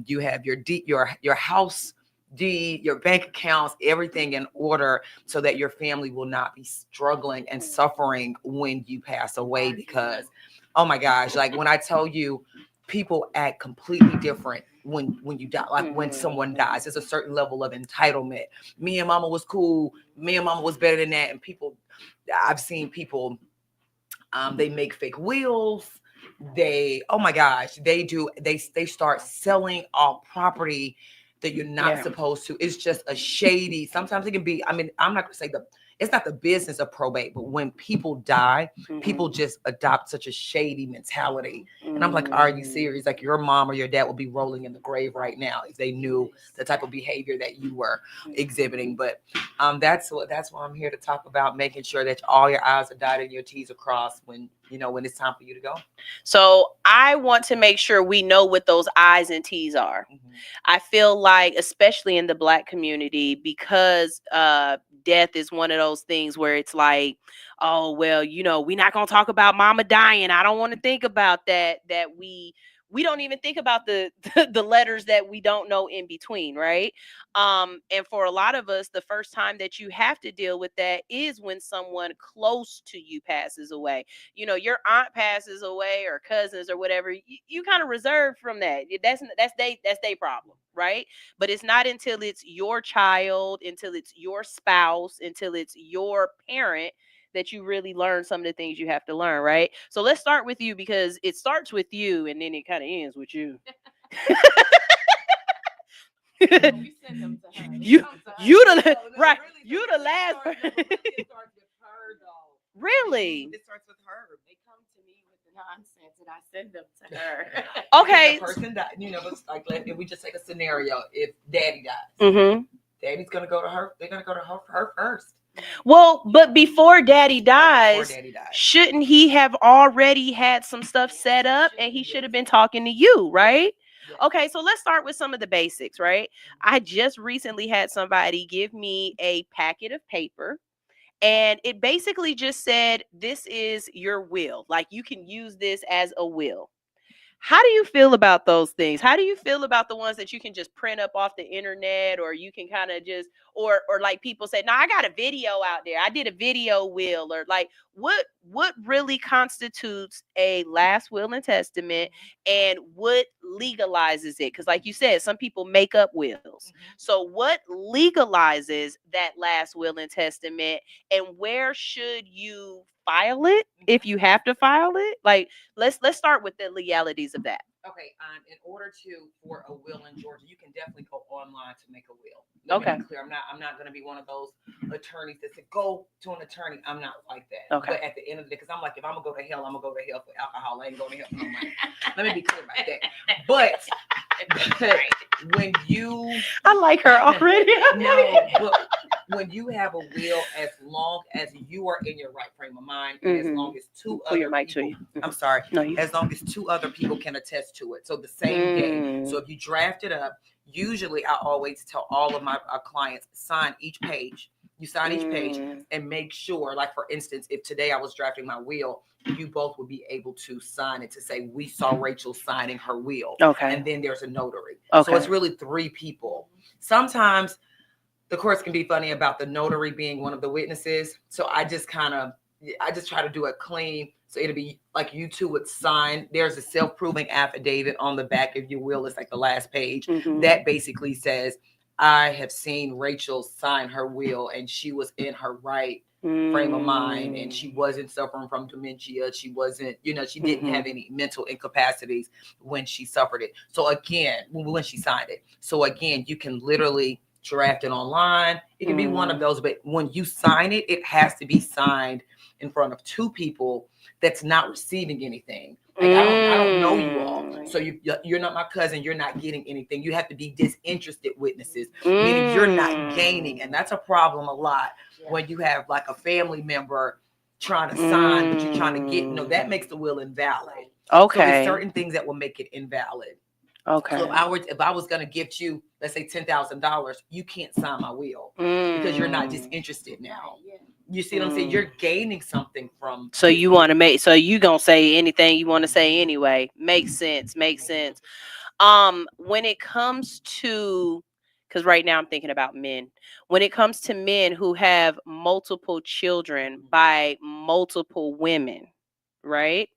you have your house deed, your bank accounts, everything in order so that your family will not be struggling and suffering when you pass away. Because, oh my gosh, like when I tell you, people act completely different when you die. Like when someone dies, there's a certain level of entitlement. Me and mama was cool. Me and mama was better than that. And I've seen people, they make fake wills. They start selling off property that you're not supposed to. It's just a shady, sometimes it can be, I mean, I'm not gonna say it's not the business of probate, but when people die, people just adopt such a shady mentality. And I'm like, are you serious? Like your mom or your dad would be rolling in the grave right now if they knew the type of behavior that you were exhibiting. But that's why I'm here to talk about, making sure that all your I's are dotted and your T's are crossed when it's time for you to go. So I want to make sure we know what those I's and T's are. I feel like, especially in the Black community, because death is one of those things where it's like, oh, well, we're not going to talk about mama dying. I don't want to think about that we don't even think about the the letters that we don't know in between, right? And for a lot of us, the first time that you have to deal with that is when someone close to you passes away. Your aunt passes away or cousins or whatever. You kind of reserve from that. That's their problem, right? But it's not until it's your child, until it's your spouse, until it's your parent that you really learn some of the things you have to learn, right? So let's start with you, because it starts with you and then it kind of ends with you. You send them to her. You the right. You the last person. Really? It starts with her. They come to me with the nonsense and I send them to her. Okay. If the person died, it's like, if we just take a scenario, if daddy dies, daddy's gonna go to her. They're gonna go to her first. Well, but before daddy dies, shouldn't he have already had some stuff set up and he should have been talking to you, right? Okay, so let's start with some of the basics, right? I just recently had somebody give me a packet of paper, and it basically just said, this is your will. Like, you can use this as a will. How do you feel about those things? How do you feel about the ones that you can just print up off the internet, or you can kind of just, or like people say, no, I got a video out there. I did a video will, or like what really constitutes a last will and testament, and what legalizes it? Because like you said, some people make up wills. So what legalizes that last will and testament, and where should you file it if you have to file it? Like, let's start with the legalities of that. Okay, in order for a will in Georgia, you can definitely go online to make a will. Let me be clear. I'm not going to be one of those attorneys that say go to an attorney. I'm not like that. Okay. But at the end of the day, because I'm like, if I'm gonna go to hell, I'm gonna go to hell for alcohol. I ain't going to hell for no money. Let me be clear about that. But when you, I like her already. No, but when you have a will, as long as you are in your right frame of mind, and as long as two other people, I'm sorry, as long as two other people can attest to it. So the same day. So if you draft it up, usually I always tell all of my clients, sign each page. You sign each page and make sure, like for instance, if today I was drafting my will, you both would be able to sign it to say, we saw Rachel signing her will. Okay. And then there's a notary. Okay. So it's really three people. Sometimes the courts can be funny about the notary being one of the witnesses. So I just try to do it clean. So it'll be like you two would sign. There's a self-proving affidavit on the back of your will. It's like the last page. That basically says, I have seen Rachel sign her will and she was in her right frame of mind and she wasn't suffering from dementia. She wasn't, she didn't have any mental incapacities when she suffered it. So again, when she signed it. So again, you can literally draft it online. It can be one of those, but when you sign it, it has to be signed in front of two people that's not receiving anything. Like, I don't know you all. So you're not my cousin. You're not getting anything. You have to be disinterested witnesses, meaning you're not gaining. And that's a problem a lot when you have like a family member trying to sign, but you're trying to get, that makes the will invalid. Okay. So there's certain things that will make it invalid. Okay. So if I was going to gift you, let's say $10,000, you can't sign my will because you're not disinterested now. You see what I'm saying? You're gaining something from. So you want to make, so you gonna say anything you want to say anyway. Makes sense. Makes sense. When it comes to, because right now I'm thinking about men. When it comes to men who have multiple children by multiple women, right?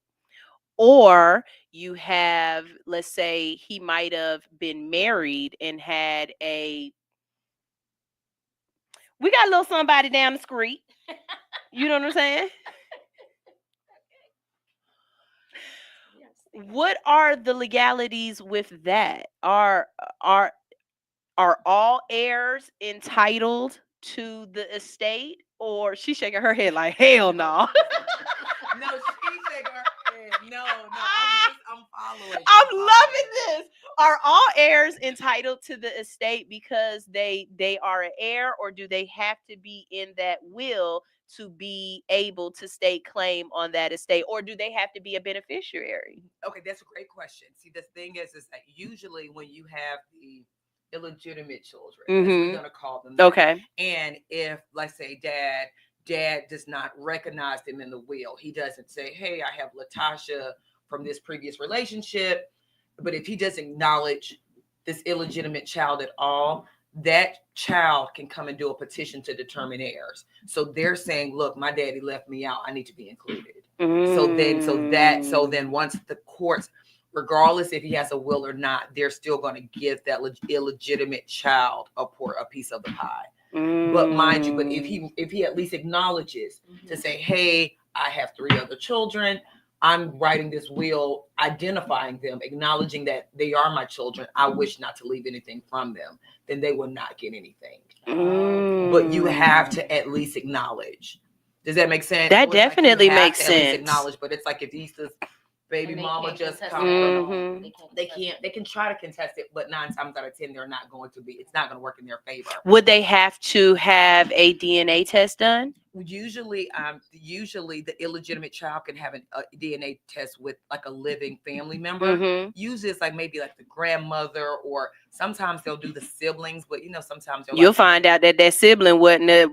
Or you have, let's say he might have been married and had we got a little somebody down the street. You know what I'm saying? What are the legalities with that? Are all heirs entitled to the estate? Or she's shaking her head like, hell no. No, she's shaking her head. No, I'm following. I'm loving this. Are all heirs entitled to the estate because they are an heir, or do they have to be in that will to be able to stake claim on that estate, or do they have to be a beneficiary? Okay, that's a great question. See, the thing is that usually when you have illegitimate children. Mm-hmm. We're going to call them that. Okay. And if, let's say, dad does not recognize them in the will, he doesn't say, hey, I have Latasha from this previous relationship. But if he doesn't acknowledge this illegitimate child at all, that child can come and do a petition to determine heirs. So they're saying, look, my daddy left me out. I need to be included. So then once the courts, regardless if he has a will or not, they're still going to give that illegitimate child a piece of the pie. But mind you, if he at least acknowledges to say, hey, I have 3 other children, I'm writing this will, identifying them, acknowledging that they are my children, I wish not to leave anything from them, then they will not get anything. But you have to at least acknowledge. Does that make sense? That definitely makes sense. At least acknowledge, but it's like if Easter's baby mama just come from, they can try to contest it, but 9 times out of 10 they're not going to be. It's not going to work in their favor. Would they have to have a DNA test done? Usually the illegitimate child can have a DNA test with like a living family member. Usually it's like maybe like the grandmother, or sometimes they'll do the siblings, but sometimes you'll find out that sibling wasn't a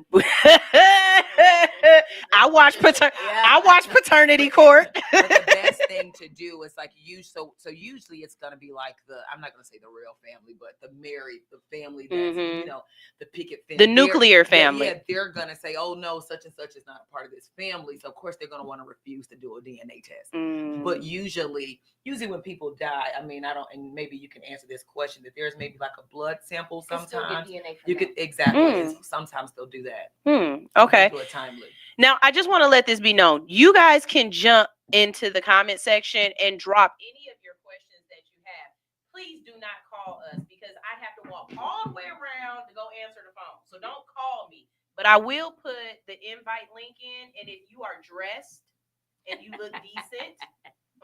I watch paternity court. But the best thing to do is like so usually it's gonna be like I'm not gonna say the real family, but the family that's the picket fence, the nuclear family. Yeah, they're gonna say, oh no, such and such is not a part of this family. So of course they're gonna want to refuse to do a DNA test. But usually when people die, I mean, and maybe you can answer this question, that there's maybe like a blood sample sometimes. You could sometimes they'll do that. Okay. Do it timely. Now, I just want to let this be known. You guys can jump into the comment section and drop any of your questions that you have. Please do not call us, because I'd have to walk all the way around to go answer the phone. So don't call me. But I will put the invite link in, and if you are dressed and you look decent,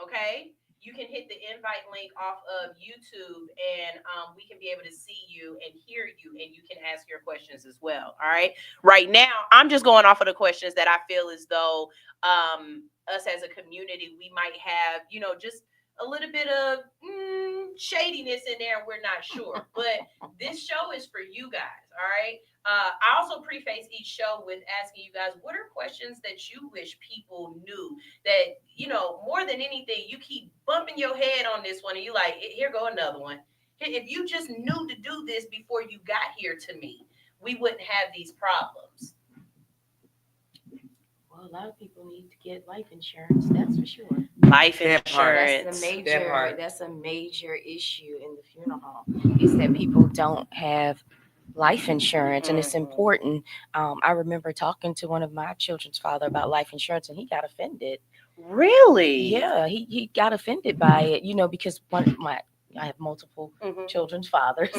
okay, you can hit the invite link off of YouTube, and we can be able to see you and hear you, and you can ask your questions as well. All right. Right now, I'm just going off of the questions that I feel as though us as a community, we might have, just a little bit of shadiness in there, and we're not sure. But this show is for you guys. All right. I also preface each show with asking you guys, what are questions that you wish people knew that, more than anything, you keep bumping your head on this one and you like, here go another one. If you just knew to do this before you got here to me, we wouldn't have these problems. Well, a lot of people need to get life insurance. That's for sure. Life insurance. That's a major issue in the funeral home, is that people don't have life insurance, and it's important. I remember talking to one of my children's father about life insurance, and he got offended. Really? Yeah, he got offended by it, because I have multiple children's fathers,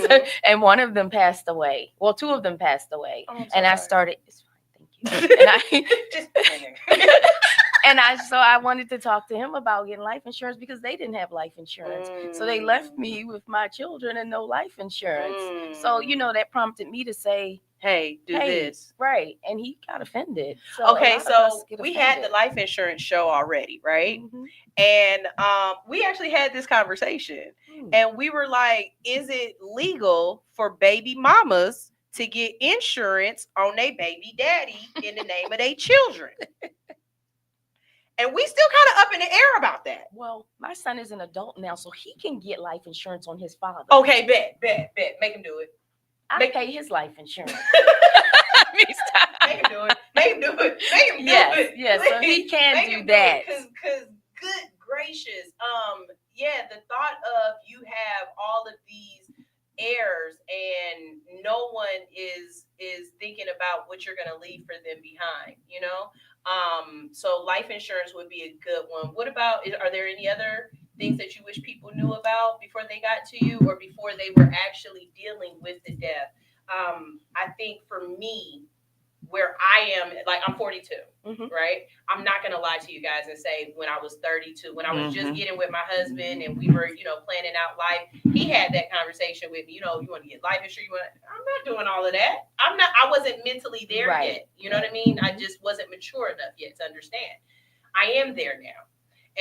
and one of them passed away. Well, 2 of them passed away, and I started. It's fine, thank you. So I wanted to talk to him about getting life insurance, because they didn't have life insurance. So they left me with my children and no life insurance. So, that prompted me to say, hey, do this. Right. And he got offended. So we had the life insurance show already, right? And we actually had this conversation, and we were like, is it legal for baby mamas to get insurance on their baby daddy in the name of their children? And we still kind of up in the air about that. Well, my son is an adult now, so he can get life insurance on his father. Okay, bet. Make him do it. I pay his life insurance. Make him do it. Make him do it. Yes, so he can do that. Because good gracious, the thought of you have all of these heirs and no one is thinking about what you're going to leave for them behind, so life insurance would be a good one. What about, are there any other things that you wish people knew about before they got to you, or before they were actually dealing with the death? I think for me, where I am, like, I'm 42, right? I'm not going to lie to you guys and say when I was 32, when I was just getting with my husband and we were, planning out life, he had that conversation with me, you want to get life insurance. I'm not doing all of that. I wasn't mentally there yet. You know what I mean? I just wasn't mature enough yet to understand. I am there now.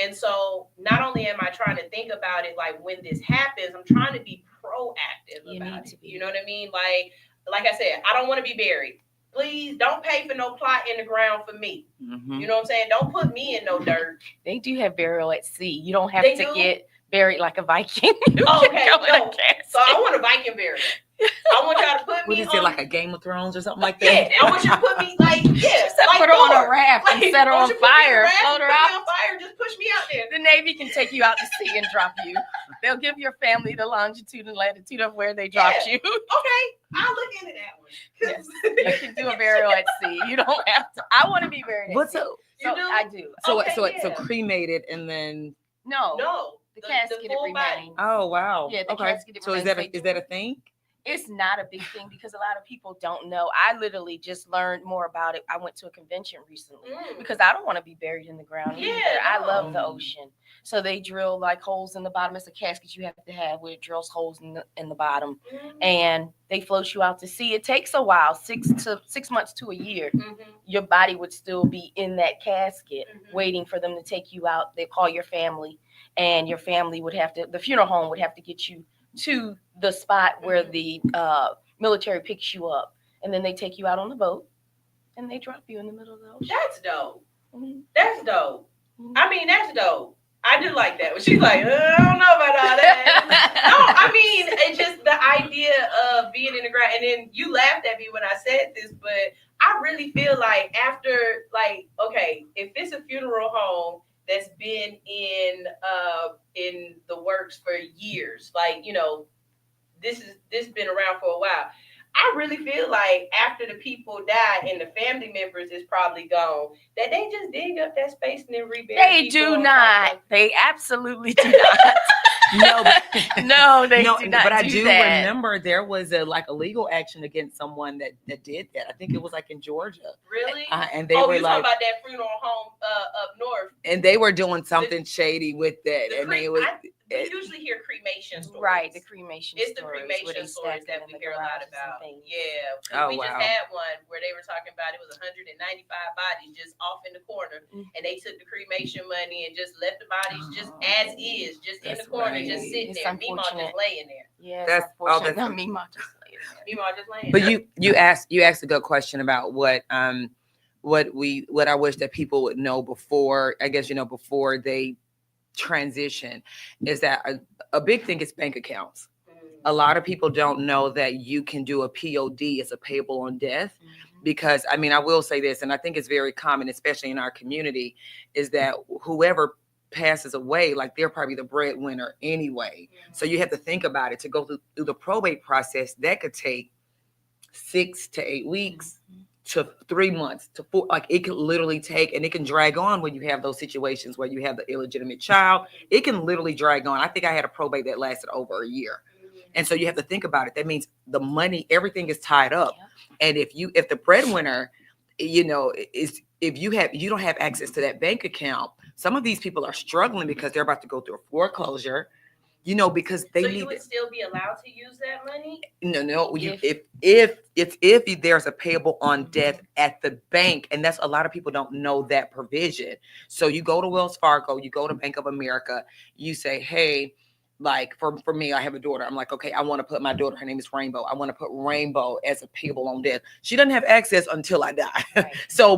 And so not only am I trying to think about it like when this happens, I'm trying to be proactive about it. You know what I mean? Like I said, I don't want to be buried. Please don't pay for no plot in the ground for me. Mm-hmm. You know what I'm saying? Don't put me in no dirt. They do have burial at sea. You don't have to get buried like a Viking. Okay, no. So I want a Viking burial. I want y'all to put me on like a Game of Thrones or something like that. Yeah, I want you to put me like put her on a raft and set her on fire, float her out. On fire, just push me out there. The Navy can take you out to sea and drop you. They'll give your family the longitude and latitude of where they dropped you. Okay, I'll look into that one. Yes. You can do a burial at sea. You don't have to. I want to be buried at sea. I do. So cremated and then no. The casket remains. Oh wow. Yeah, the casket So is that a thing? It's not a big thing because a lot of people don't know. I literally just learned more about it. I went to a convention recently because I don't want to be buried in the ground either. I love the ocean. So they drill like holes in the bottom. It's a casket you have to have where it drills holes in the bottom. And they float you out to sea. It takes a while, 6 months to a year. Your body would still be in that casket waiting for them to take you out. They call your family and your family would have to, the funeral home would have to get you to the spot where the military picks you up, and then they take you out on the boat, and they drop you in the middle of the ocean. That's dope. That's dope. I mean, that's dope. I do like that. But she's like, I don't know about all that. No, I mean, it's just the idea of being in the ground. And then you laughed at me when I said this, but I really feel like after, like, okay, if it's a funeral home that's been in the works for years, like, you know, this been around for a while. I really feel like after the people die and the family members is probably gone, that they just dig up that space and then rebuild. They do not. They absolutely do not. No, they do not. But I do remember there was a legal action against someone that did that. I think it was like in Georgia. Really? And they were like, talking about that funeral home up north. And they were doing something shady with that. We usually hear cremation stories. Right, the cremation stories. It's the cremation stories that we hear a lot about. Yeah. We just had one where they were talking about it was 195 bodies just off in the corner, and they took the cremation money and just left the bodies just as is, just in the corner, just sitting there. Meemaw just laying there. Yeah, that's unfortunate. Meemaw just laying there. Meemaw just laying there. But you asked a good question about what I wish that people would know before, I guess, before they transition, is that a big thing is bank accounts. A lot of people don't know that you can do a POD as a payable on death, because I mean, I will say this, and I think it's very common, especially in our community, is that whoever passes away, like they're probably the breadwinner anyway. So you have to think about it. To go through the probate process, that could take 6 to 8 weeks to 3 months to 4. Like it can literally take, and it can drag on when you have those situations where you have the illegitimate child. It can literally drag on. I think I had a probate that lasted over a year. And so you have to think about it. That means the money, everything is tied up. And if the breadwinner, if you don't have access to that bank account, some of these people are struggling because they're about to go through a foreclosure, because they need. So you would still be allowed to use that money? No. If there's a payable on death at the bank, and that's a lot of people don't know that provision. So you go to Wells Fargo, you go to Bank of America, you say, hey, like for me, I have a daughter. I'm like, okay, I want to put my daughter, her name is Rainbow. I want to put Rainbow as a payable on death. She doesn't have access until I die. Right. So,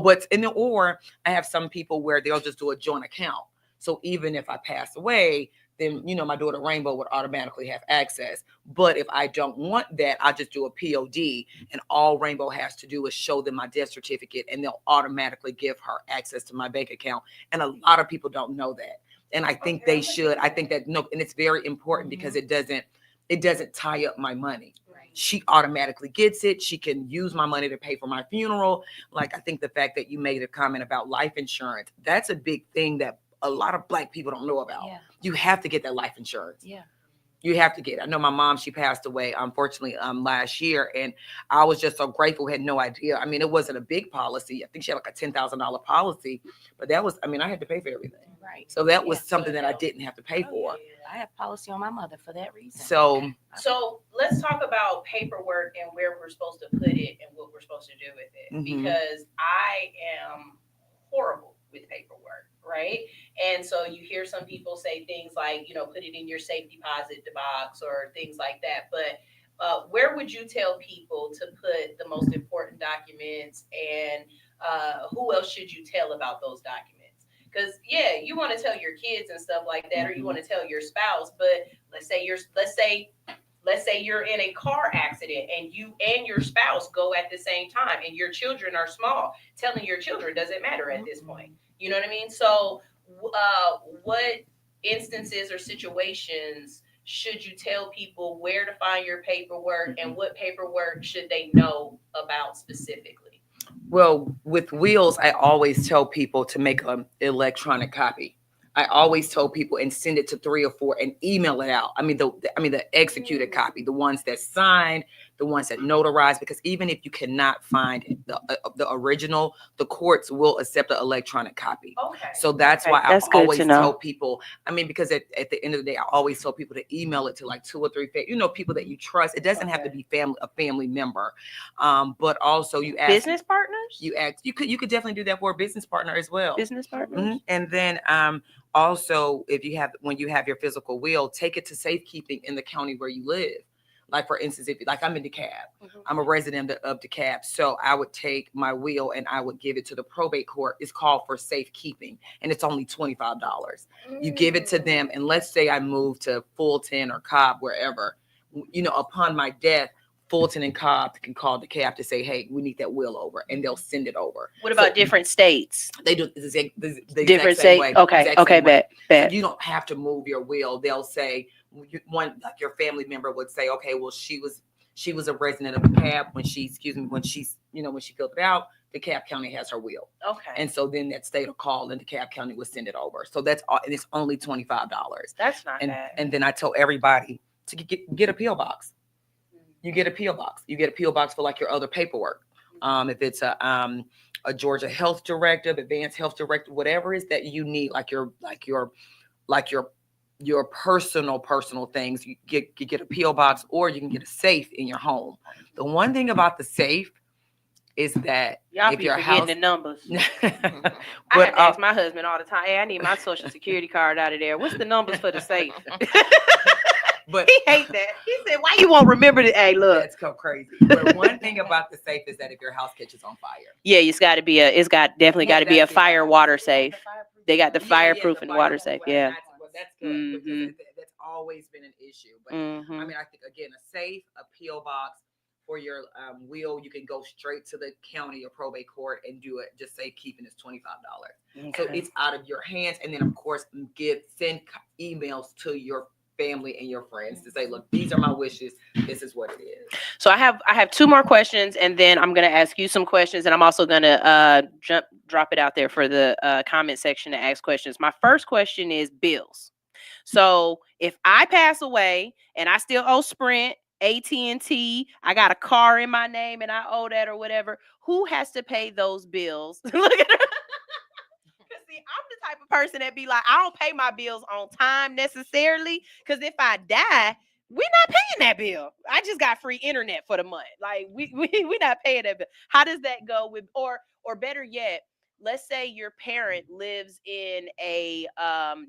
or I have some people where they'll just do a joint account. So even if I pass away, then, my daughter Rainbow would automatically have access. But if I don't want that, I'll just do a POD, and all Rainbow has to do is show them my death certificate, and they'll automatically give her access to my bank account. And a lot of people don't know that. And I think they should. I think that, and it's very important because it doesn't tie up my money. Right. She automatically gets it. She can use my money to pay for my funeral. Like, I think the fact that you made a comment about life insurance, that's a big thing that a lot of Black people don't know about. Yeah. You have to get that life insurance. Yeah. You have to get it. I know my mom, she passed away, unfortunately, last year. And I was just so grateful, had no idea. I mean, it wasn't a big policy. I think she had like a $10,000 policy, but that was, I had to pay for everything. Right. So that was something that I didn't have to pay for. Yeah. I have policy on my mother for that reason. So let's talk about paperwork and where we're supposed to put it and what we're supposed to do with it. Because I am horrible with paperwork. right? And so you hear some people say things like, put it in your safe deposit box or things like that. But where would you tell people to put the most important documents, and who else should you tell about those documents? Because you want to tell your kids and stuff like that, or you want to tell your spouse. But let's say you're in a car accident and you and your spouse go at the same time, and your children are small. Telling your children doesn't matter at this point. You know what I mean? So, what instances or situations should you tell people where to find your paperwork, and what paperwork should they know about specifically? Well, with wills, I always tell people to make an electronic copy. I always tell people and send it to 3 or 4 and email it out. The executed copy, the ones that signed, the ones that notarized, because even if you cannot find the original, the courts will accept an electronic copy. Okay. So that's why I always tell people, because at the end of the day, I always tell people to email it to like 2 or 3, people that you trust. It doesn't have to be a family member. But also you ask business partners. You could definitely do that for a business partner as well. Business partners. Mm-hmm. And then also, when you have your physical will, take it to safekeeping in the county where you live. Like, for instance, I'm in DeKalb, I'm a resident of DeKalb, so I would take my will and I would give it to the probate court. It's called for safekeeping, and it's only $25. You give it to them, and let's say I move to Fulton or Cobb, wherever, upon my death, Fulton and Cobb can call DeKalb to say, hey, we need that will over, and they'll send it over. What about different states? They do the different same states. way. Okay, bet. So you don't have to move your will. They'll say, your family member would say, okay, well, she was a resident of DeKalb when she filled it out. DeKalb County has her will. Okay. And so then that state will call, and DeKalb County will send it over. So that's all, and it's only $25. That's not bad. And then I tell everybody to get a PO box. You get a PO box. You get a PO box for like your other paperwork. If it's a Georgia Health Directive, Advanced Health Directive, whatever it is that you need, like your personal things, you get a PO box, or you can get a safe in your home. The one thing about the safe is that y'all if be your forgetting house, the numbers. I have to ask my husband all the time, hey, I need my social security card out of there. What's the numbers for the safe? But he hate that. He said, "Why you won't remember it?" Hey, look, that's so crazy. But one thing about the safe is that if your house catches on fire, it's got to be a fire water safe. They got the fireproof and water safe. Yeah, that's good because that's always been an issue. But I think again, a safe, a PO box for your will, you can go straight to the county or probate court and do it. Just say keeping is $25. So it's out of your hands, and then of course send emails to your family and your friends to say, look, these are my wishes, this is what it is. So I have 2 more questions, and then I'm going to ask you some questions, and I'm also going to drop it out there for the comment section to ask questions. My first question is bills. So if I pass away and I still owe Sprint, AT&T, I got a car in my name and I owe that or whatever, who has to pay those bills? Look at her. See, I'm the type of person that be like, I don't pay my bills on time necessarily, because if I die, we're not paying that bill. I just got free internet for the month. Like we not paying that bill. How does that go with, or better yet, let's say your parent lives in a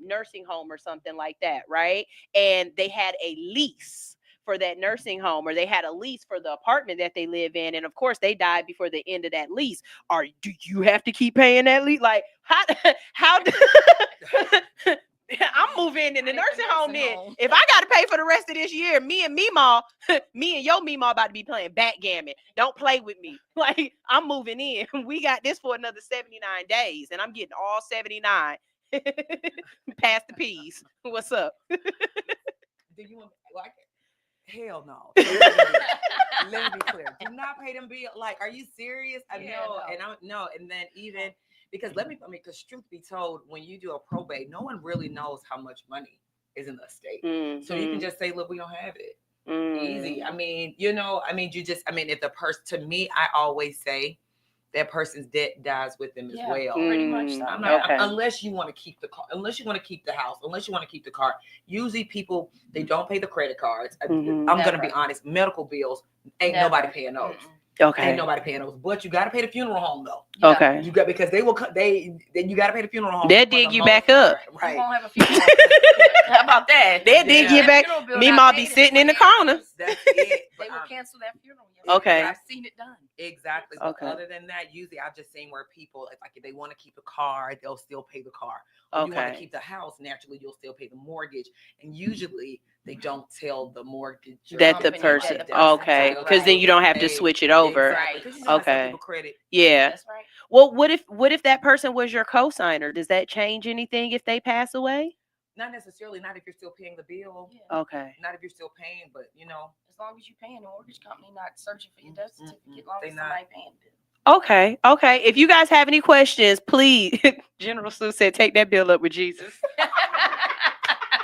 nursing home or something like that, right? And they had a lease for that nursing home, or they had a lease for the apartment that they live in, and of course they died before the end of that lease. Do you have to keep paying that lease? Like how I'm moving in the nursing home then. If I got to pay for the rest of this year, me and your Meemaw about to be playing backgammon. Don't play with me. Like, I'm moving in. We got this for another 79 days, and I'm getting all 79. Pass the peas. What's up? Do you want like it? Hell no. Let me be clear. Do not pay them bills. Like, are you serious? I know. And I know. And then even because because truth be told, when you do a probate, no one really knows how much money is in the estate. Mm-hmm. So you can just say, look, we don't have it. Easy. If the person, to me, I always say that person's debt dies with them as well. Pretty much so. Unless you want to keep the car, unless you want to keep the house, unless you want to keep the car. Usually people, they don't pay the credit cards. I'm going to be honest, medical bills, ain't nobody paying those. Okay. Ain't nobody paying those, but you gotta pay the funeral home though. Okay. You got because they will then you gotta pay the funeral home. They'll dig you back up. Right. You won't have a funeral. How about that? They'll dig you back. Me ma be sitting in the corner. That's it. They will cancel that funeral. Okay. I've seen it done. Exactly. But Okay. other than that, usually I've just seen where people, like if they want to keep the car, they'll still pay the car. If you want Okay. to keep the house, naturally you'll still pay the mortgage. And usually they don't tell the mortgage That the person. Okay. Because then you don't have to switch it over. Exactly. 'Cause you know how some Okay. people credit. Yeah. That's right. Well, what if that person was your co-signer? Does that change anything if they pass away? Not necessarily, not if you're still paying the bill. Okay. Not if you're still paying, but you know. As long as you're paying the mortgage company, not searching for your death certificate, as long as somebody paying the bill. Okay. Okay. If you guys have any questions, please. General Sue said, take that bill up with Jesus.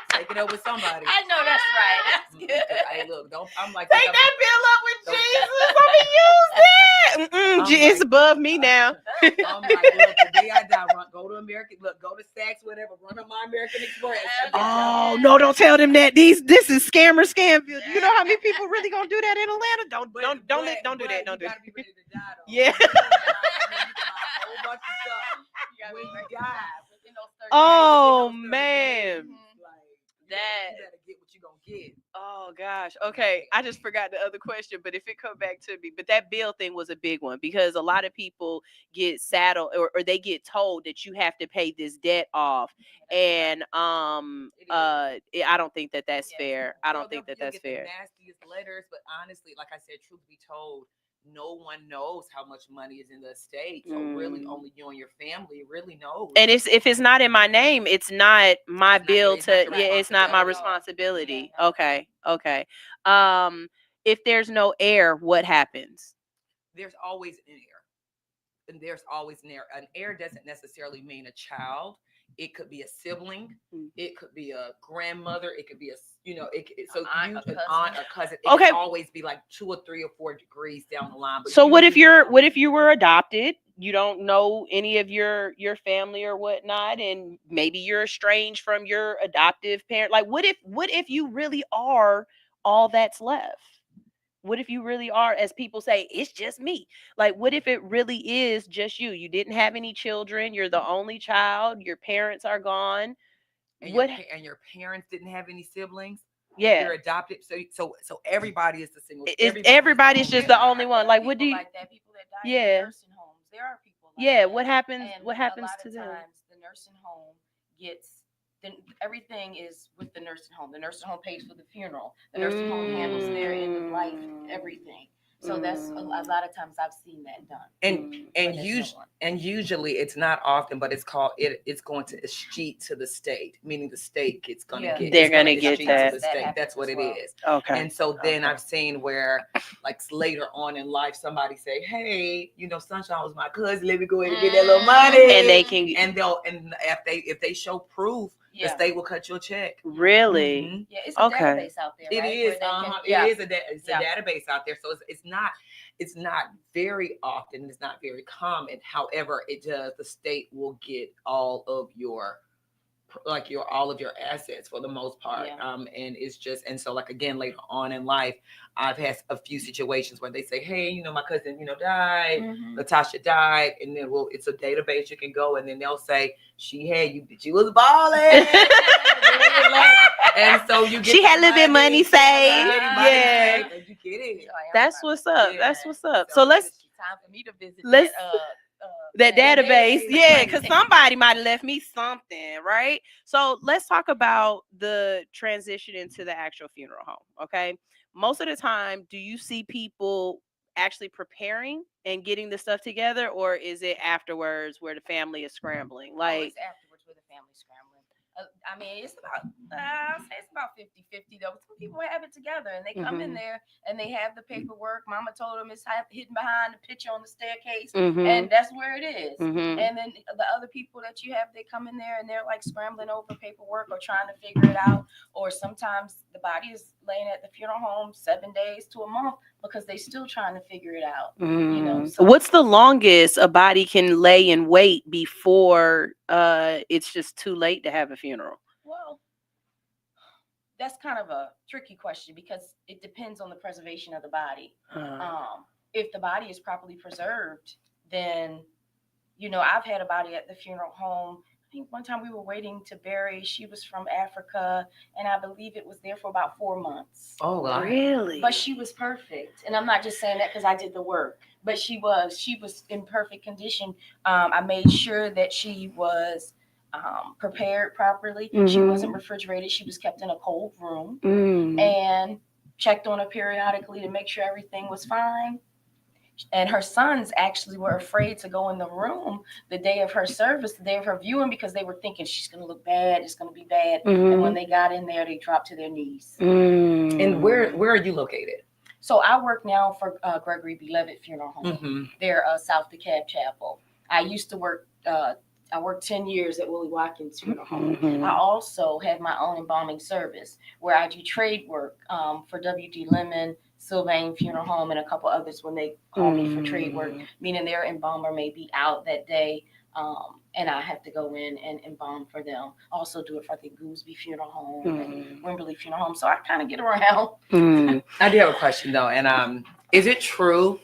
Take it up with somebody. I know that's right. That's good. Hey, look, I'm like, Take that bill up with Jesus. I'm gonna use that. It's above me now. I'm like, look, the day I die, go to American, go to Saks, whatever, run on my American Express. Oh no! Don't tell them that. This is scammer scamville. You know how many people really gonna do that in Atlanta? Don't do that. Don't do that. You gotta be ready to die, though. Yeah. You gotta buy a whole bunch of stuff when you die. Oh man. You better get what you gonna get. Oh gosh. Okay. I just forgot the other question, but if it come back to me, but that bill thing was a big one because a lot of people get saddled or they get told that you have to pay this debt off. And I don't think that that's fair. I don't think that that's fair. The nastiest letters, but honestly, like I said, truth be told, no one knows how much money is in the estate. So really only you and your family really know. And if it's not in my name, it's not my bill to it's not my responsibility. Okay. Okay. If there's no heir, what happens? There's always an heir. And there's always an heir. An heir doesn't necessarily mean a child. It could be a sibling. It could be a grandmother. It could be an aunt or cousin. It can always be like 2 or 3 or 4 degrees down the line. But so what if you were adopted? You don't know any of your family or whatnot, and maybe you're estranged from your adoptive parent. Like, what if you really are all that's left? What if you really are, as people say, it's just me? Like, what if it really is just you? You didn't have any children. You're the only child. Your parents are gone. And your parents didn't have any siblings. Yeah, you're adopted. So everybody is the single. Everybody's just the only one. Like, what do you? Like that, people that die in nursing homes. There are people. Like that. What happens? And what happens to them? A lot of times, the nursing home gets. Then everything is with the nursing home. The nursing home pays for the funeral. The nursing home handles their end of life, everything. So that's a lot of times I've seen that done. And usually it's not often, but it's going to escheat to the state, meaning the state gets gonna get. They're gonna get that. To the state. That's what it is. Okay. And so then I've seen where, like later on in life, somebody say, "Hey, Sunshine was my cousin. Let me go ahead and get that little money." And they can. And if they show proof. The state will cut your check. Really? Mm-hmm. Yeah, it's a database out there. It right? is. It is a database out there. So it's not very often. It's not very common. However, the state will get all of your assets for the most part. And it's just, and so like again later on in life, I've had a few situations where they say, "Hey, my cousin, died, Latasha died," and then it's a database you can go, and then they'll say she was balling, and so she had a little bit of money saved. Yeah, you get it. That's what's up. Yeah. That's what's up. So let's time for me to visit that database. Yeah, because somebody might have left me something, right? So let's talk about the transition into the actual funeral home. Okay. Most of the time, do you see people actually preparing and getting the stuff together, or is it afterwards where the family is scrambling? Like, it's afterwards where the family's scrambling. I mean, it's about, I'll say it's about 50-50 though. Some people have it together and they come in there and they have the paperwork. Mama told them it's hidden behind the picture on the staircase, and that's where it is. And then the other people that you have, they come in there and they're like scrambling over paperwork or trying to figure it out. Or sometimes the body is laying at the funeral home 7 days to a month because they still trying to figure it out. So what's the longest a body can lay and wait before it's just too late to have a funeral? Well, that's kind of a tricky question because it depends on the preservation of the body. if the body is properly preserved, then, you know, I've had a body at the funeral home. I think one time we were waiting to bury, she was from Africa, and I believe it was there for about 4 months. Oh, wow. Really? But she was perfect. And I'm not just saying that because I did the work, but she was in perfect condition. I made sure that she was prepared properly. She wasn't refrigerated. She was kept in a cold room and checked on her periodically to make sure everything was fine. And her sons actually were afraid to go in the room the day of her service, the day of her viewing, because they were thinking she's going to look bad. It's going to be bad. And when they got in there, they dropped to their knees. And where are you located? So I work now for Gregory Beloved Funeral Home. They're South DeKalb Chapel. I used to work. I worked 10 years at Willie Watkins Funeral Home. I also have my own embalming service where I do trade work for W.D. Lemon, Sylvain Funeral Home, and a couple others when they call me for trade work, meaning their embalmer may be out that day, and I have to go in and embalm for them. Also do it for the Gooseby Funeral Home and Wimberley Funeral Home. So I kind of get around. I do have a question though, and is it true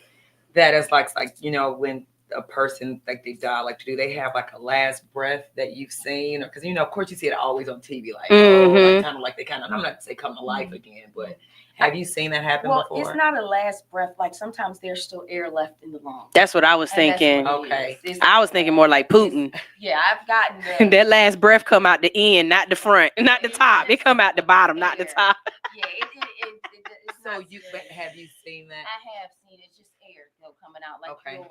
that it's like you know, when a person like they die, like do they have like a last breath that you've seen? Or because you know, of course, you see it always on TV, like like, kind of like they kind of, I'm not to say come to life again, but have you seen that happen before? It's not a last breath. Like sometimes there's still air left in the lungs. That's what I was thinking. Okay. I was thinking more like Putin. Yeah, I've gotten that last breath come out the end, not the front, not the top. It come out the bottom, not the top. Yeah, it's so have you seen that? I have seen it. It's just air coming out. Like okay.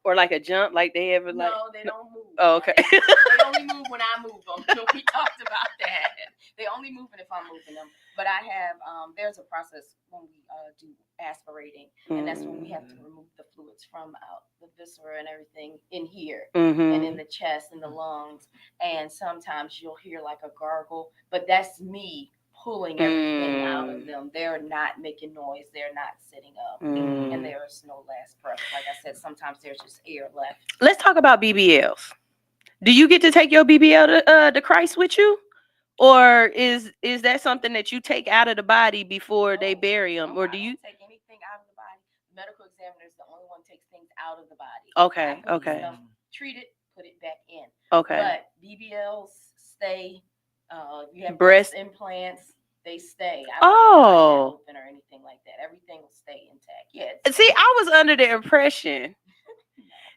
Or like a jump, like they ever like. No, they don't move. Oh, okay. They only move when I move them. We talked about that. They only move if I'm moving them. But I have there's a process when we do aspirating, and that's when we have to remove the fluids from out the viscera and everything in here and in the chest and the lungs. And sometimes you'll hear like a gargle, but that's me pulling everything out of them. They're not making noise. They're not sitting up. And there is no last breath. Like I said, sometimes there's just air left. Let's talk about BBLs. Do you get to take your BBL to Christ with you? Or is that something that you take out of the body before they bury them? Or do you take anything out of the body? The medical examiner is the only one who takes things out of the body. Okay, okay. Stuff, treat it, put it back in. Okay. But BBLs stay. You have breast implants, they stay. I don't open or anything like that. Everything will stay intact. Yes. See, I was under the impression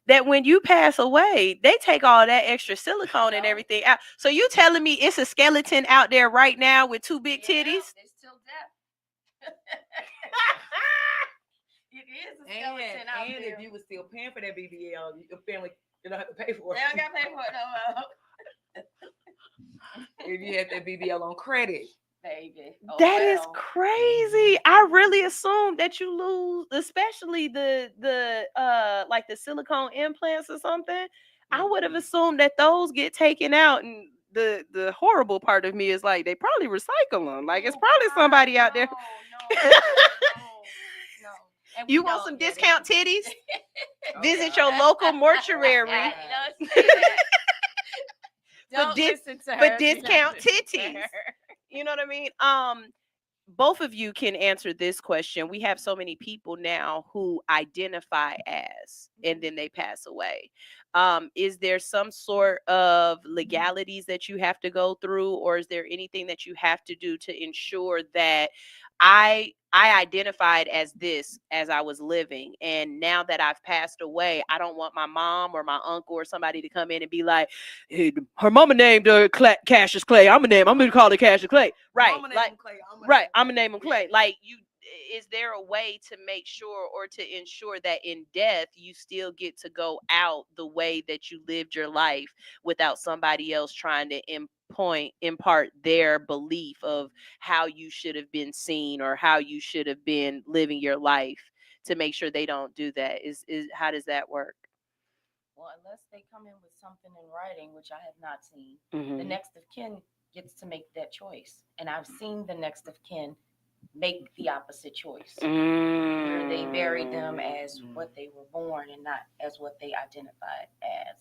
that when you pass away, they take all that extra silicone and everything out. So you telling me it's a skeleton out there right now with two big titties? It's still death. It is a skeleton out there. And if you were still paying for that BBL, your family, you don't have to pay for it. They don't got to pay for it no more. If you had that BBL on credit. Baby. That is crazy. I really assumed that you lose, especially the like the silicone implants or something. I would have assumed that those get taken out, and the horrible part of me is like they probably recycle them. Like it's probably somebody out there. No. You want some discount titties? Visit your local mortuary. Don't listen to her. But discount titties. You know what I mean? Both of you can answer this question. We have so many people now who identify as, and then they pass away. Is there some sort of legalities that you have to go through, or is there anything that you have to do to ensure that I identified as this as I was living, and now that I've passed away, I don't want my mom or my uncle or somebody to come in and be like, hey, her mama named her Cassius Clay. I'm gonna call her Cassius Clay. Right, I'm gonna name him Clay. Like is there a way to make sure or to ensure that in death you still get to go out the way that you lived your life without somebody else trying to impart their belief of how you should have been seen or how you should have been living your life, to make sure they don't do that? Is how does that work? Well, unless they come in with something in writing, which I have not seen, the next of kin gets to make that choice. And I've seen the next of kin make the opposite choice, where they buried them as what they were born and not as what they identified as.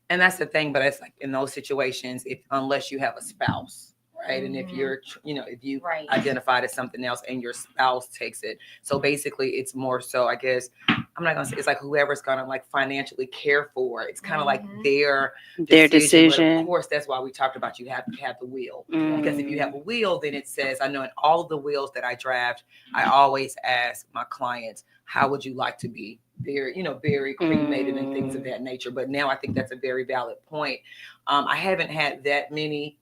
And that's the thing, but it's like in those situations, unless you have a spouse, right? And if you're, if you identified as something else and your spouse takes it, so basically it's more so, I guess, I'm not gonna say it's like whoever's gonna like financially care for it. It's kind of like their decision. But of course, that's why we talked about you have to have the will, because if you have a will, then it says, I know in all of the wills that I draft, I always ask my clients, how would you like to be very cremated and things of that nature. But now I think that's a very valid point. I haven't had that many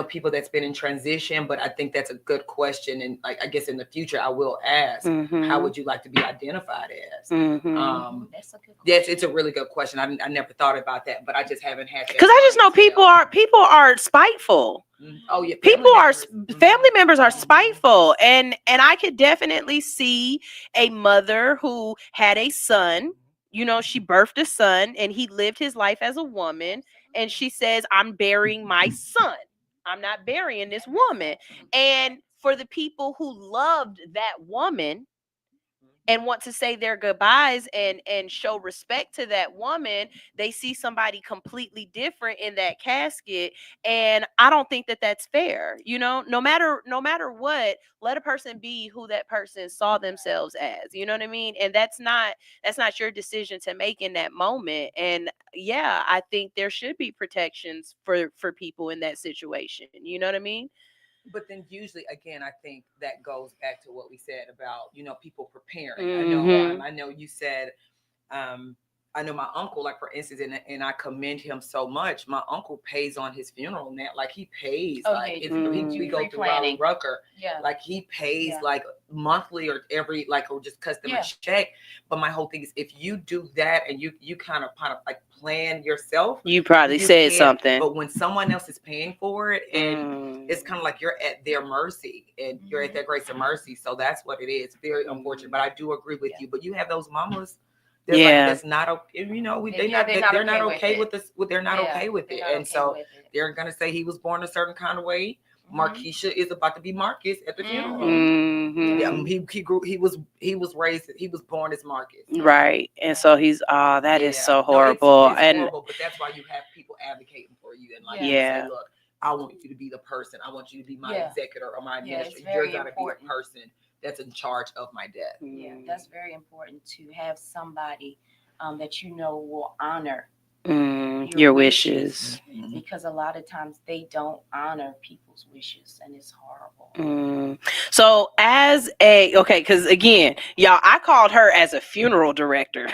people that's been in transition, but I think that's a good question. And like, I guess in the future I will ask, how would you like to be identified as? That's a good question. Yes, it's a really good question. I never thought about that, but I just haven't had that. Because I just know people are spiteful. Oh yeah, family members are spiteful, and I could definitely see a mother who had a son. She birthed a son, and he lived his life as a woman, and she says, "I'm burying my son. I'm not burying this woman." And for the people who loved that woman and want to say their goodbyes and show respect to that woman, they see somebody completely different in that casket. And I don't think that that's fair. No matter what, let a person be who that person saw themselves as. You know what I mean? And that's not your decision to make in that moment. And yeah, I think there should be protections for people in that situation. You know what I mean? But then usually, again, I think that goes back to what we said about, people preparing. I know you said, I know my uncle, like for instance, and I commend him so much. My uncle pays on his funeral now. Like he pays, if we go through Raleigh Rucker, like he pays like monthly or every, or just custom check. But my whole thing is, if you do that and you kind of like plan yourself, you probably said something. But when someone else is paying for it, and it's kind of like you're at their mercy and you're at their grace and mercy. So that's what it is. Very unfortunate, but I do agree with you. But you have those mamas. That's not okay. They're not okay with this. They're not okay with it, and so they're gonna say he was born a certain kind of way. Marquisha is about to be Marcus at the funeral. He grew. He was raised. He was born as Marcus. Right, and so he's. That is so horrible. It's horrible, but that's why you have people advocating for you and say, look, I want you to be the person. I want you to be my executor or my administrator. You're gonna be the person that's in charge of my death. Yeah, that's very important to have somebody that will honor your wishes. Because a lot of times they don't honor people's wishes, and it's horrible. So because again, y'all, I called her as a funeral director.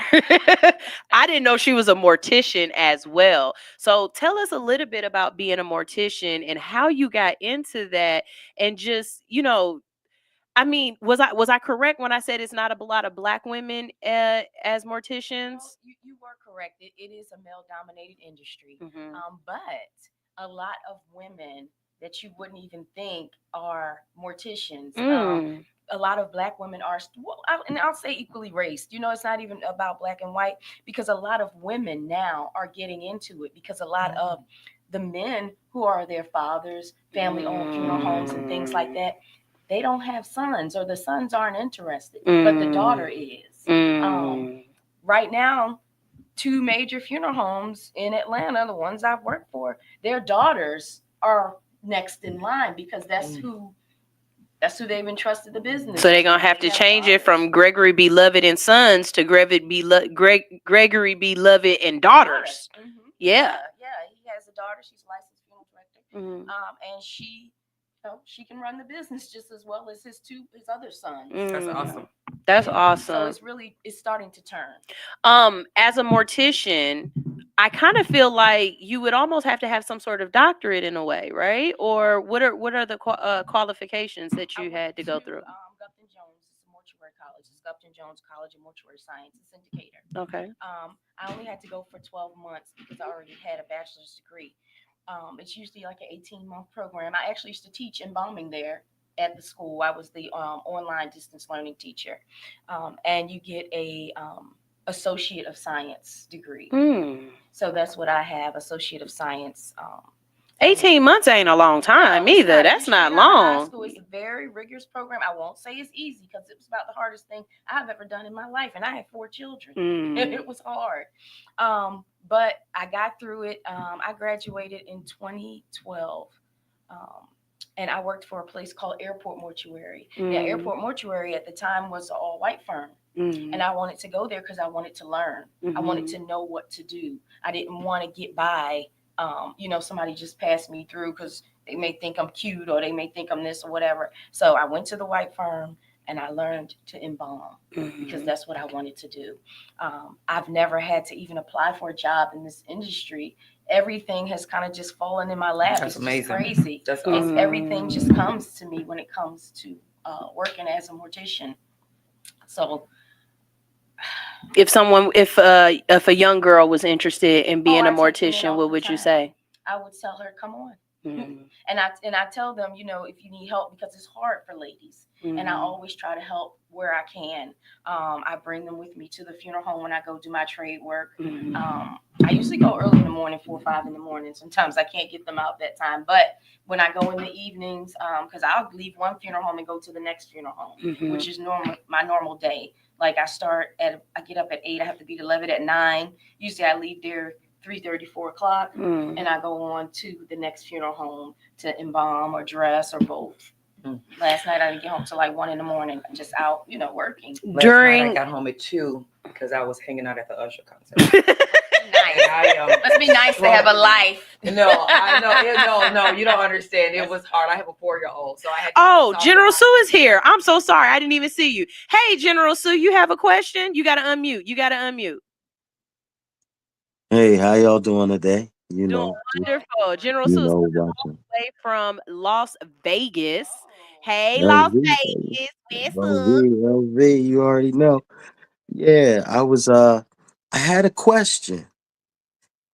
I didn't know she was a mortician as well. So tell us a little bit about being a mortician and how you got into that, and just, I mean, was I correct when I said it's not a lot of Black women as morticians? Well, you were correct. It is a male-dominated industry, but a lot of women that you wouldn't even think are morticians. A lot of Black women are, and I'll say equally raced. It's not even about Black and white, because a lot of women now are getting into it, because a lot of the men who are their fathers, family-owned funeral homes and things like that, they don't have sons, or the sons aren't interested, but the daughter is. Right now, 2 major funeral homes in Atlanta, the ones I've worked for, their daughters are next in line, because that's who they've entrusted the business. So they're gonna have to change it from Gregory B. Lovett and Sons to Gregory B. Lovett and Daughters. Yeah, he has a daughter. She's a licensed funeral director, and she can run the business just as well as his other sons. That's awesome. That's awesome. So it's starting to turn. As a mortician, I kind of feel like you would almost have to have some sort of doctorate in a way, right? Or what are the qualifications that you had to go through? Gupton Jones is a mortuary college. It's Gupton Jones College of Mortuary Science. It's in Decatur. Okay. I only had to go for 12 months because I already had a bachelor's degree. It's usually like an 18-month program. I actually used to teach embalming there at the school. I was the online distance learning teacher. And you get a Associate of Science degree. So that's what I have, Associate of Science. 18 months ain't a long time either. That's not long. High school is a very rigorous program. I won't say it's easy, because it was about the hardest thing I've ever done in my life. And I had 4 children. And it was hard. But I got through it. I graduated in 2012 And I worked for a place called Airport Mortuary. Now, Airport Mortuary at the time was an all-white firm. And I wanted to go there because I wanted to learn. I wanted to know what to do. I didn't want to get by, somebody just passed me through because they may think I'm cute or they may think I'm this or whatever. So I went to the white firm and I learned to embalm because that's what I wanted to do. I've never had to even apply for a job in this industry. Everything has kind of just fallen in my lap. That's it's amazing. Just crazy. That's awesome. Everything just comes to me when it comes to working as a mortician. So if a young girl was interested in being a mortician, what would you say? I would tell her, come on. And I tell them, if you need help, because it's hard for ladies. And I always try to help where I can. I bring them with me to the funeral home when I go do my trade work. I usually go early in the morning, 4 or 5 in the morning. Sometimes I can't get them out that time. But when I go in the evenings, because I'll leave one funeral home and go to the next funeral home, which is my normal day. Like I get up at 8, I have to be at 11 at 9. Usually I leave there 3:30, 4 o'clock, and I go on to the next funeral home to embalm or dress or both. Last night I didn't get home till like 1 in the morning, just out, working. Last night I got home at 2 because I was hanging out at the Usher concert. Nice. Must be nice to have a life. No, I know. No, you don't understand. It was hard. I have a 4-year-old, so I had. General Sue is here. I'm so sorry, I didn't even see you. Hey, General Sue, you have a question? You gotta unmute. Hey, how y'all doing today? Doing wonderful. General Sue is all the way from Las Vegas. Hey, Las Vegas. LV, you already know. Yeah, I had a question.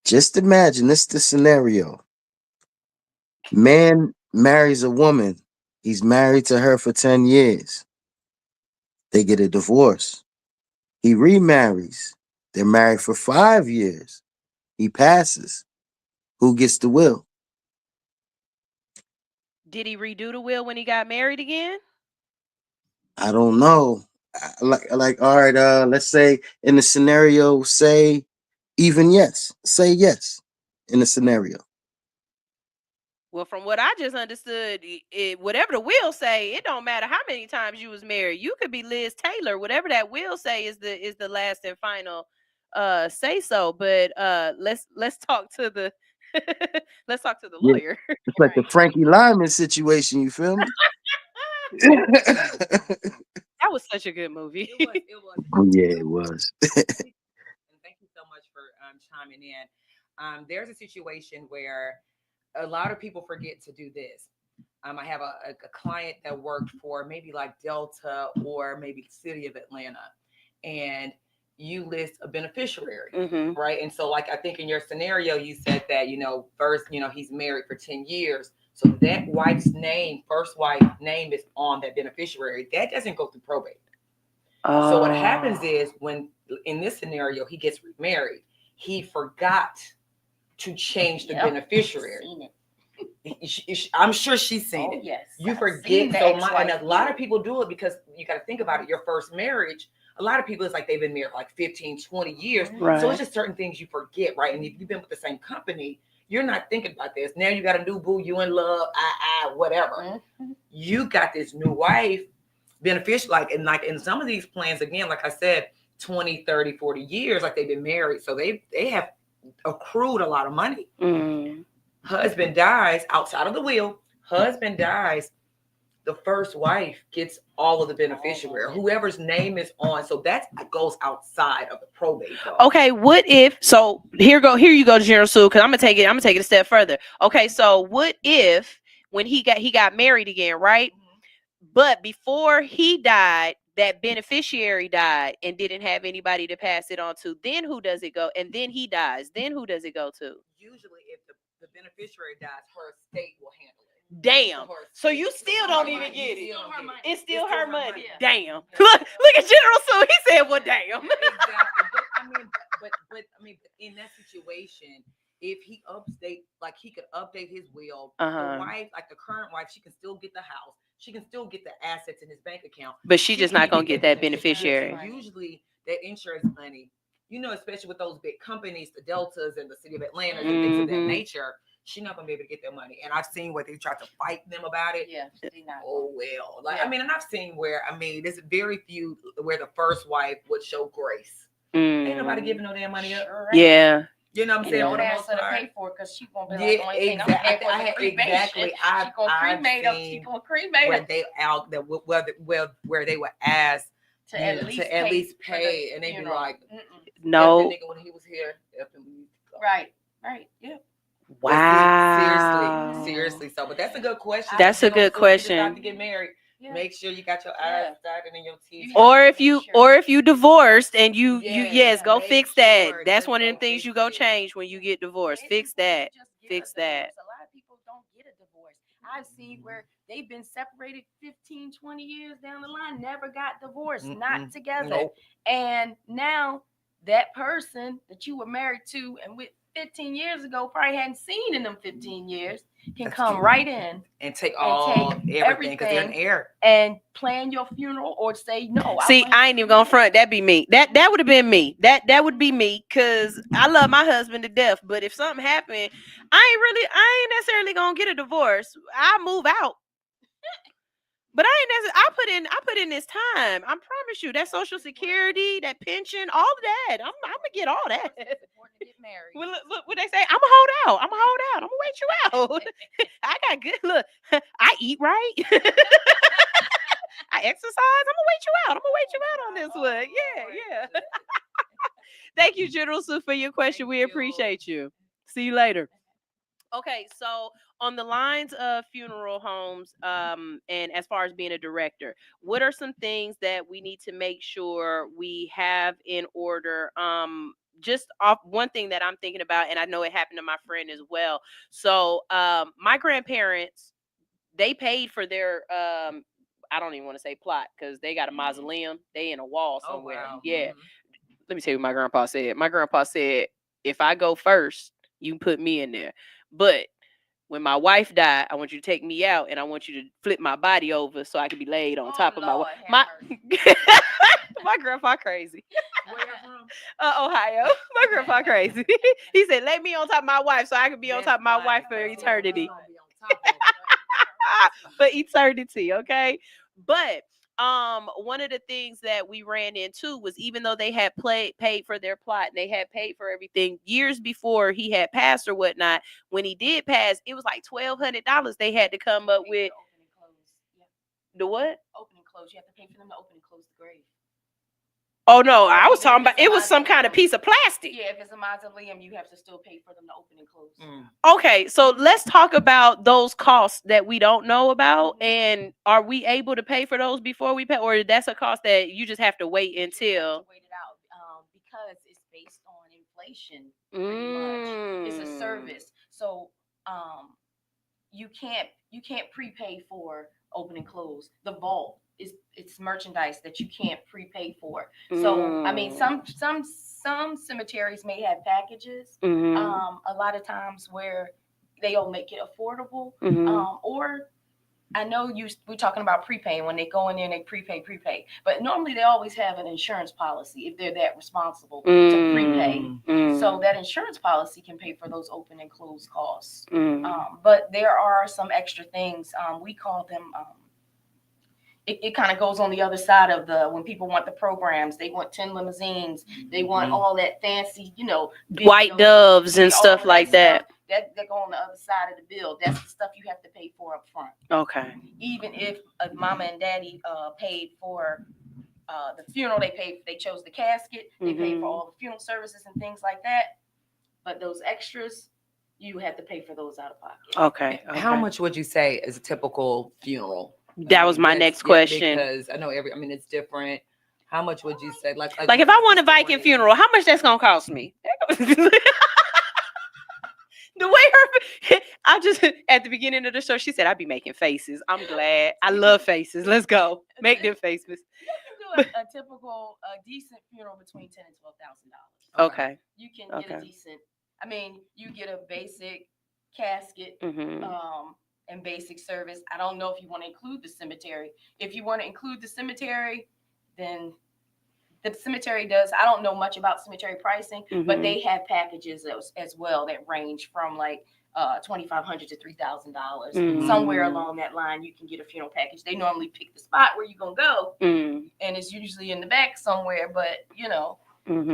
Just imagine this the scenario. Man marries a woman. He's married to her for 10 years. They get a divorce. He remarries. They're married for 5 years. He passes. Who gets the will? Did he redo the will when he got married again? I don't know. Like all right, let's say in the scenario, say even yes. Say yes in the scenario. Well, from what I just understood, whatever the will say, it don't matter how many times you was married. You could be Liz Taylor. Whatever that will say is the last and final say so. But let's talk to the let's talk to the lawyer. It's like the Frankie Lyman situation, you feel me? That was such a good movie. It was. Oh yeah, it was. And thank you so much for chiming in. There's a situation where a lot of people forget to do this. I have a client that worked for maybe like Delta or maybe City of Atlanta, and you list a beneficiary, right? And so, like I think in your scenario, you said that first, he's married for 10 years. So that first wife's name is on that beneficiary. That doesn't go through probate. So what happens is when, in this scenario, he gets remarried, he forgot to change the beneficiary. I'm sure she's seen it. Yes, you forget. And a lot of people do it because you got to think about it. Your first marriage, a lot of people, it's like they've been married like 15, 20 years. Right. So it's just certain things you forget, right? And if you've been with the same company, you're not thinking about this. Now you got a new boo, you in love, whatever. You got this new wife, beneficial, like in some of these plans, again, like I said, 20, 30, 40 years, like they've been married. So they have accrued a lot of money. Husband dies outside of the will. Husband dies. The first wife gets all of the beneficiary, whoever's name is on. So that goes outside of the probate. Okay, what if? So here you go, General Sue, because I'm gonna take it a step further. Okay, so what if when he got married again, right? But before he died, that beneficiary died and didn't have anybody to pass it on to. Then who does it go? And then he dies. Then who does it go to? Usually, if the beneficiary dies, her estate will handle it. Damn. So you still don't even get it. It's still her money. Yeah. Damn. Look at General Sue. He said, "Well, damn." Exactly. But in that situation, if he he could update his will. The wife, like the current wife, she can still get the house. She can still get the assets in his bank account. But she just not gonna get that beneficiary. Usually, that insurance money, especially with those big companies, the Deltas and the City of Atlanta and things of that nature. she's not gonna be able to get their money. And I've seen where they tried to fight them about it. Yeah, they not. Oh well, like I mean, and I've seen where there's very few where the first wife would show grace. Ain't nobody giving no damn money up. Yeah. You know what I'm saying? Don't For the ask most her to part. pay for it because she gonna be like, the only thing I'm exactly. paying for is the cremation. Exactly. She gonna cremate them. She gonna cremate where them. they out that where they were asked To at least pay and they be funeral. like, no. F the nigga when he was here. Right. Yeah. Wow. Seriously. So, but that's a good question. That's a good question. If you decide to get married, make sure you got your eyes dotted and your T's. Or if you divorced and you go fix that. That's one of the things you go change when you get divorced. Fix that. Fix that. A lot of people don't get a divorce. I've seen where they've been separated 15, 20 years down the line, never got divorced, not together. Nope. And now that person that you were married to and with 15 years ago, probably hadn't seen in them 15 years, can come right in and take everything because they're an heir and plan your funeral or say no. See, I ain't even gonna front. That'd be me. That would have been me. That would be me because I love my husband to death. But if something happened, I ain't necessarily gonna get a divorce. I move out. But I ain't necessarily. I put in this time. I promise you that Social Security, that pension, all of that. I'm gonna get all that. It's important to get married. Well, look what they say. I'm gonna hold out. I'm gonna wait you out. I got good. Look, I eat right. I exercise. I'm gonna wait you out. On this one. Yeah. Thank you, General Sue, for your question. We appreciate you. See you later. Okay, so on the lines of funeral homes, and as far as being a director, what are some things that we need to make sure we have in order? Just off one thing that I'm thinking about, and I know it happened to my friend as well. So, my grandparents, they paid for their, I don't even want to say plot because they got a mausoleum. They in a wall somewhere. Oh, wow. Yeah. Let me tell you what my grandpa said. My grandpa said, if I go first, you can put me in there. But when my wife died, I want you to take me out and I want you to flip my body over so I can be laid on top of my wife. My grandpa crazy. Where you from? Ohio. My grandpa crazy. He said, lay me on top of my wife so I can be on top of my wife for eternity. For eternity, okay? But one of the things that we ran into was even though they had paid for their plot and they had paid for everything years before he had passed or whatnot, when he did pass, it was like $1,200 they had to come up with. The what? Open and close. You have to pay for them to open and close the grave. Oh no, I was talking about it was some kind of piece of plastic. Yeah, if it's a mausoleum, you have to still pay for them to open and close. Okay, so let's talk about those costs that we don't know about, and are we able to pay for those before we pay, or that's a cost that you just have to wait until? Wait it out because it's based on inflation. Pretty much, it's a service, so you can't prepay for open and close. The vault. It's merchandise that you can't prepay for. So I mean, some cemeteries may have packages. A lot of times where they'll make it affordable. Or I know we're talking about prepaying when they go in there and they prepay. But normally they always have an insurance policy if they're that responsible to prepay. So that insurance policy can pay for those open and close costs. But there are some extra things. We call them. It kind of goes on the other side of when people want the programs, they want 10 limousines, they want all that fancy, white doves and stuff like that. That go on the other side of the bill. That's the stuff you have to pay for up front. Okay. Even if mama and daddy paid for the funeral, they chose the casket, they paid for all the funeral services and things like that. But those extras, you have to pay for those out of pocket. Okay. How much would you say is a typical funeral? That was my next question. Because I know it's different. How much would you say? Like if I want a Viking funeral, how much that's gonna cost me? The way I just at the beginning of the show, she said I'd be making faces. I'm glad. I love faces. Let's go. Make them faces. You can do a typical decent funeral between $10,000 and $12,000. Okay. You can get a decent. I mean, you get a basic casket. And basic service. I don't know if you want to include the cemetery. If you want to include the cemetery, then the cemetery does. I don't know much about cemetery pricing, but they have packages as well that range from like $2,500 to $3,000. Somewhere along that line, you can get a funeral package. They normally pick the spot where you're gonna go, and it's usually in the back somewhere. But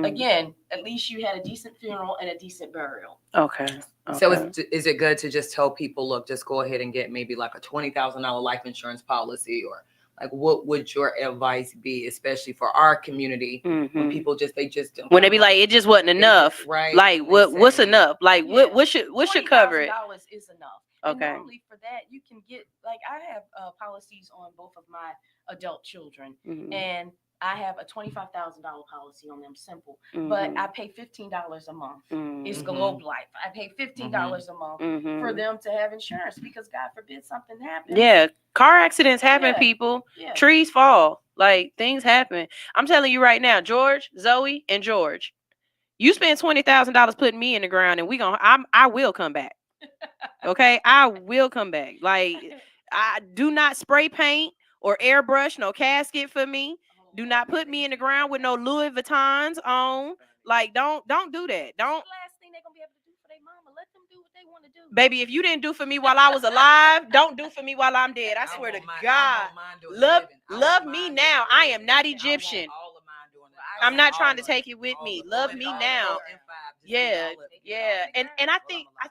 again, at least you had a decent funeral and a decent burial. Okay. So is it good to just tell people, look, just go ahead and get maybe like a $20,000 life insurance policy, or like what would your advice be, especially for our community when people they just don't, when they be like, it just wasn't enough, right? Like what's enough? Like what should cover it? $20,000 is enough. Okay. And normally for that you can get, like, I have policies on both of my adult children, and I have a $25,000 policy on them, simple, but I pay $15 a month. It's Globe Life. I pay $15 a month for them to have insurance, because God forbid something happens. Yeah, car accidents happen, people. Yeah. Trees fall, like things happen. I'm telling you right now, George, Zoe, and George, you spend $20,000 putting me in the ground, and I will come back. Okay, I will come back. Like, I do not spray paint or airbrush no casket for me. Do not put me in the ground with no Louis Vuittons on. Like, don't do that. Don't. The last thing they're gonna be able to do for their mama. Let them do what they want to do. Baby, if you didn't do for me while I was alive, don't do for me while I'm dead. I swear to God. Love me now. I am not Egyptian. I'm not trying to take it with me. Love me now. Yeah. And I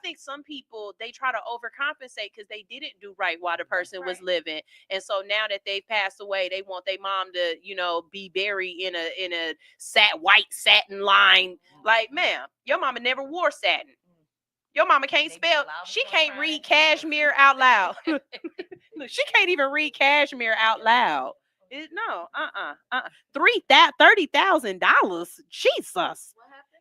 think some people, they try to overcompensate because they didn't do right while the person was living. And so now that they've passed away, they want their mom to, be buried in a white satin line. Like, ma'am, your mama never wore satin. Your mama can't spell. She can't read cashmere out loud. Look, she can't even read cashmere out loud. $30,000. Jesus.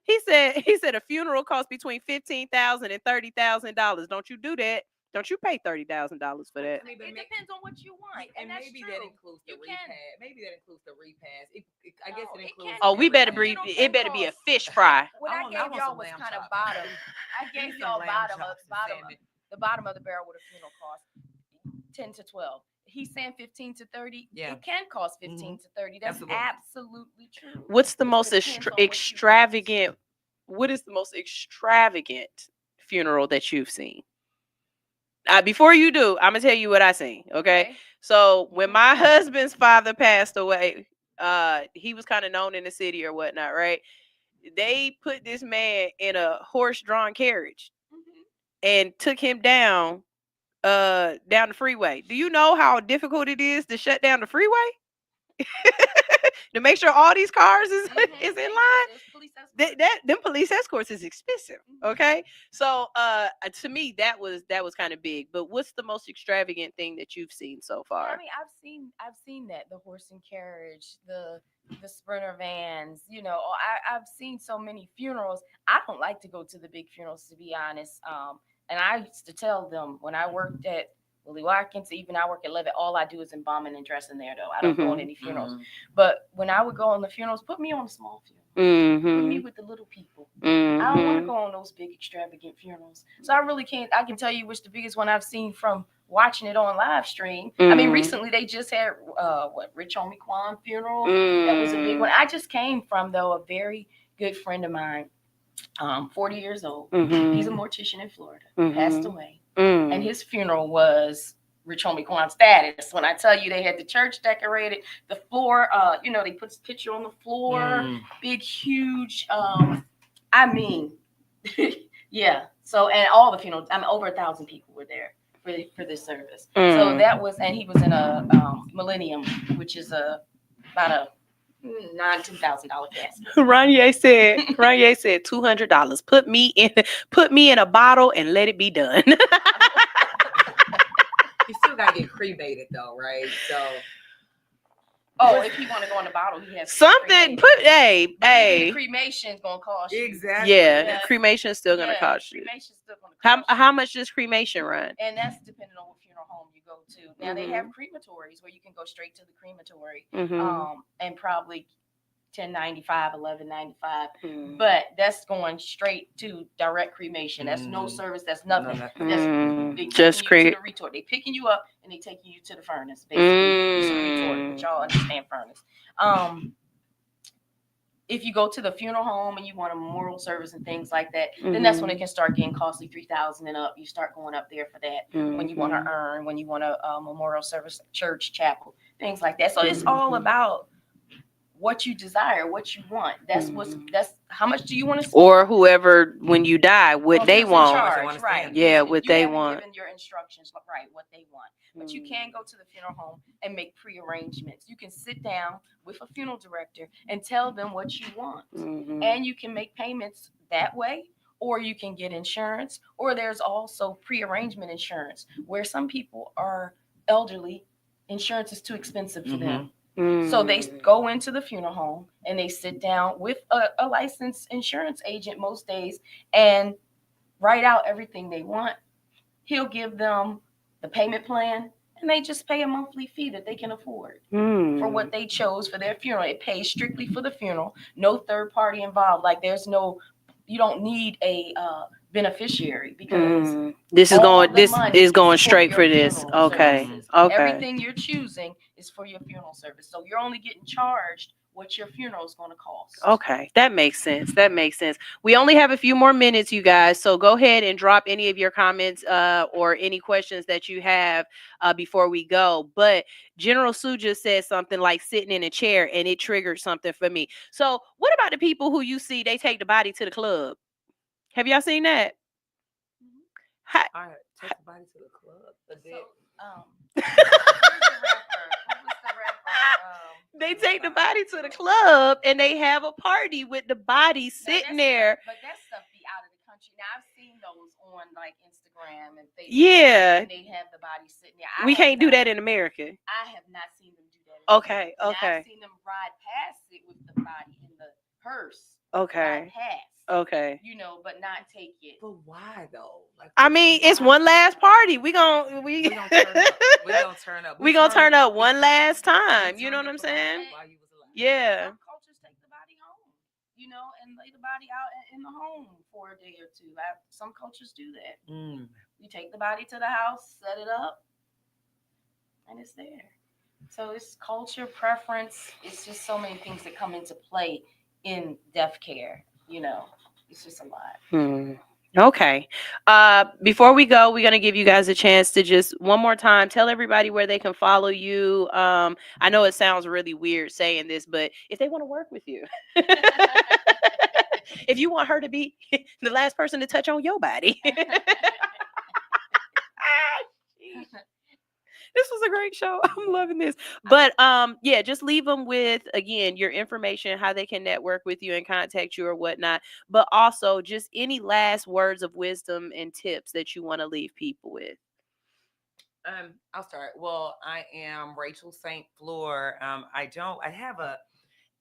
He said a funeral costs between $15,000 and $30,000. Don't you do that? Don't you pay $30,000 for that? It depends on what you want, and maybe that includes the repast. Maybe that includes the repast. I guess it includes. Oh, we better be. It better be a fish fry. What I gave y'all was kind of bottom. I gave y'all the bottom of the barrel with a funeral cost 10 to 12. He's saying 15 to 30. Yeah. It can cost 15 to 30. That's absolutely true. What's the most extravagant? What is the most extravagant funeral that you've seen? Before you do, I'm gonna tell you what I seen. Okay. So when my husband's father passed away, he was kind of known in the city or whatnot, right? They put this man in a horse-drawn carriage and took him down the freeway. Do you know how difficult it is to shut down the freeway? To make sure all these cars is in line. Them police escorts is expensive. Okay. So to me that was kind of big. But what's the most extravagant thing that you've seen so far? I mean, I've seen that, the horse and carriage, the Sprinter vans, I've seen so many funerals. I don't like to go to the big funerals, to be honest. And I used to tell them when I worked at Willie Watkins, even I work at Levitt, all I do is embalming and dressing there, though. I don't go on any funerals. But when I would go on the funerals, put me on a small funeral. Put me with the little people. I don't want to go on those big, extravagant funerals. So I really can't. I can tell you which the biggest one I've seen from watching it on live stream. I mean, recently they just had, Rich Homie Quan funeral. That was a big one. I just came from, though, a very good friend of mine, 40 years old. He's a mortician in Florida. Passed away. And his funeral was Rich Homie Quan status. When I tell you they had the church decorated, the floor, they put his picture on the floor, big, huge, yeah. So, and all the funerals, over 1,000 people were there for this service. So that was, and he was in a Millennium, which is about a $2,000 casket. Ranye said $200. Put me in a bottle and let it be done. You still gotta get cremated though, right? So if you want to go in the bottle, he has something. The cremation's gonna cost you. Exactly. Yeah, cremation's still gonna cost you. Cremation's still gonna cost you. How much does cremation run? And that's depending on what funeral home you go to. Now they have crematories where you can go straight to the crematory, and probably $10.95, $11.95, but that's going straight to direct cremation. That's no service. That's nothing. That's just the retort. They picking you up and they taking you to the furnace. Basically, it's a retort, but y'all understand furnace. if you go to the funeral home and you want a memorial service and things like that, then that's when it can start getting costly, $3,000 and up. You start going up there for that. When you want to urn, when you want a memorial service, church, chapel, things like that. So it's all about what you desire, what you want. That's how much do you want to spend? Or whoever, when you die, what they want. Charge, right. Yeah, what you they haven't want. given your instructions, right, what they want. But you can go to the funeral home and make pre-arrangements. You can sit down with a funeral director and tell them what you want. And you can make payments that way, or you can get insurance, or there's also pre-arrangement insurance where some people are elderly. Insurance is too expensive for them. So they go into the funeral home and they sit down with a licensed insurance agent most days and write out everything they want. He'll give them the payment plan and they just pay a monthly fee that they can afford for what they chose for their funeral. It pays strictly for the funeral, no third party involved. Like you don't need a beneficiary because this is going straight for this. Okay. Everything you're choosing is for your funeral service. So you're only getting charged what your funeral is going to cost. Okay, that makes sense. We only have a few more minutes, you guys. So go ahead and drop any of your comments or any questions that you have before we go. But General Sue just said something like sitting in a chair, and it triggered something for me. So what about the people who you see, they take the body to the club? Have y'all seen that? I take the body to the club. They take the body to the club and they have a party with the body sitting there. But that stuff be out of the country. Now I've seen those on like Instagram and Facebook. Yeah. And they have the body sitting there. We can't do that in America. I have not seen them do that. Okay. I've seen them ride past it with the body in the hearse. Okay. Ride past. Okay. But not take it. But why though? I mean, it's one last party. We gonna turn up. We gonna turn up one last time. You know what I'm saying? Yeah. Some cultures take the body home, and lay the body out in the home for a day or two. Some cultures do that. You take the body to the house, set it up, and it's there. So it's culture, preference. It's just so many things that come into play in death care. It's just a lot. Okay. Before we go, we're going to give you guys a chance to just one more time tell everybody where they can follow you. I know it sounds really weird saying this, but if they want to work with you, if you want her to be the last person to touch on your body. This was a great show. I'm loving this. But yeah, just leave them with, again, your information, how they can network with you and contact you or whatnot. But also just any last words of wisdom and tips that you want to leave people with. I'll start. Well, I am Rachel St. Fleur. I have a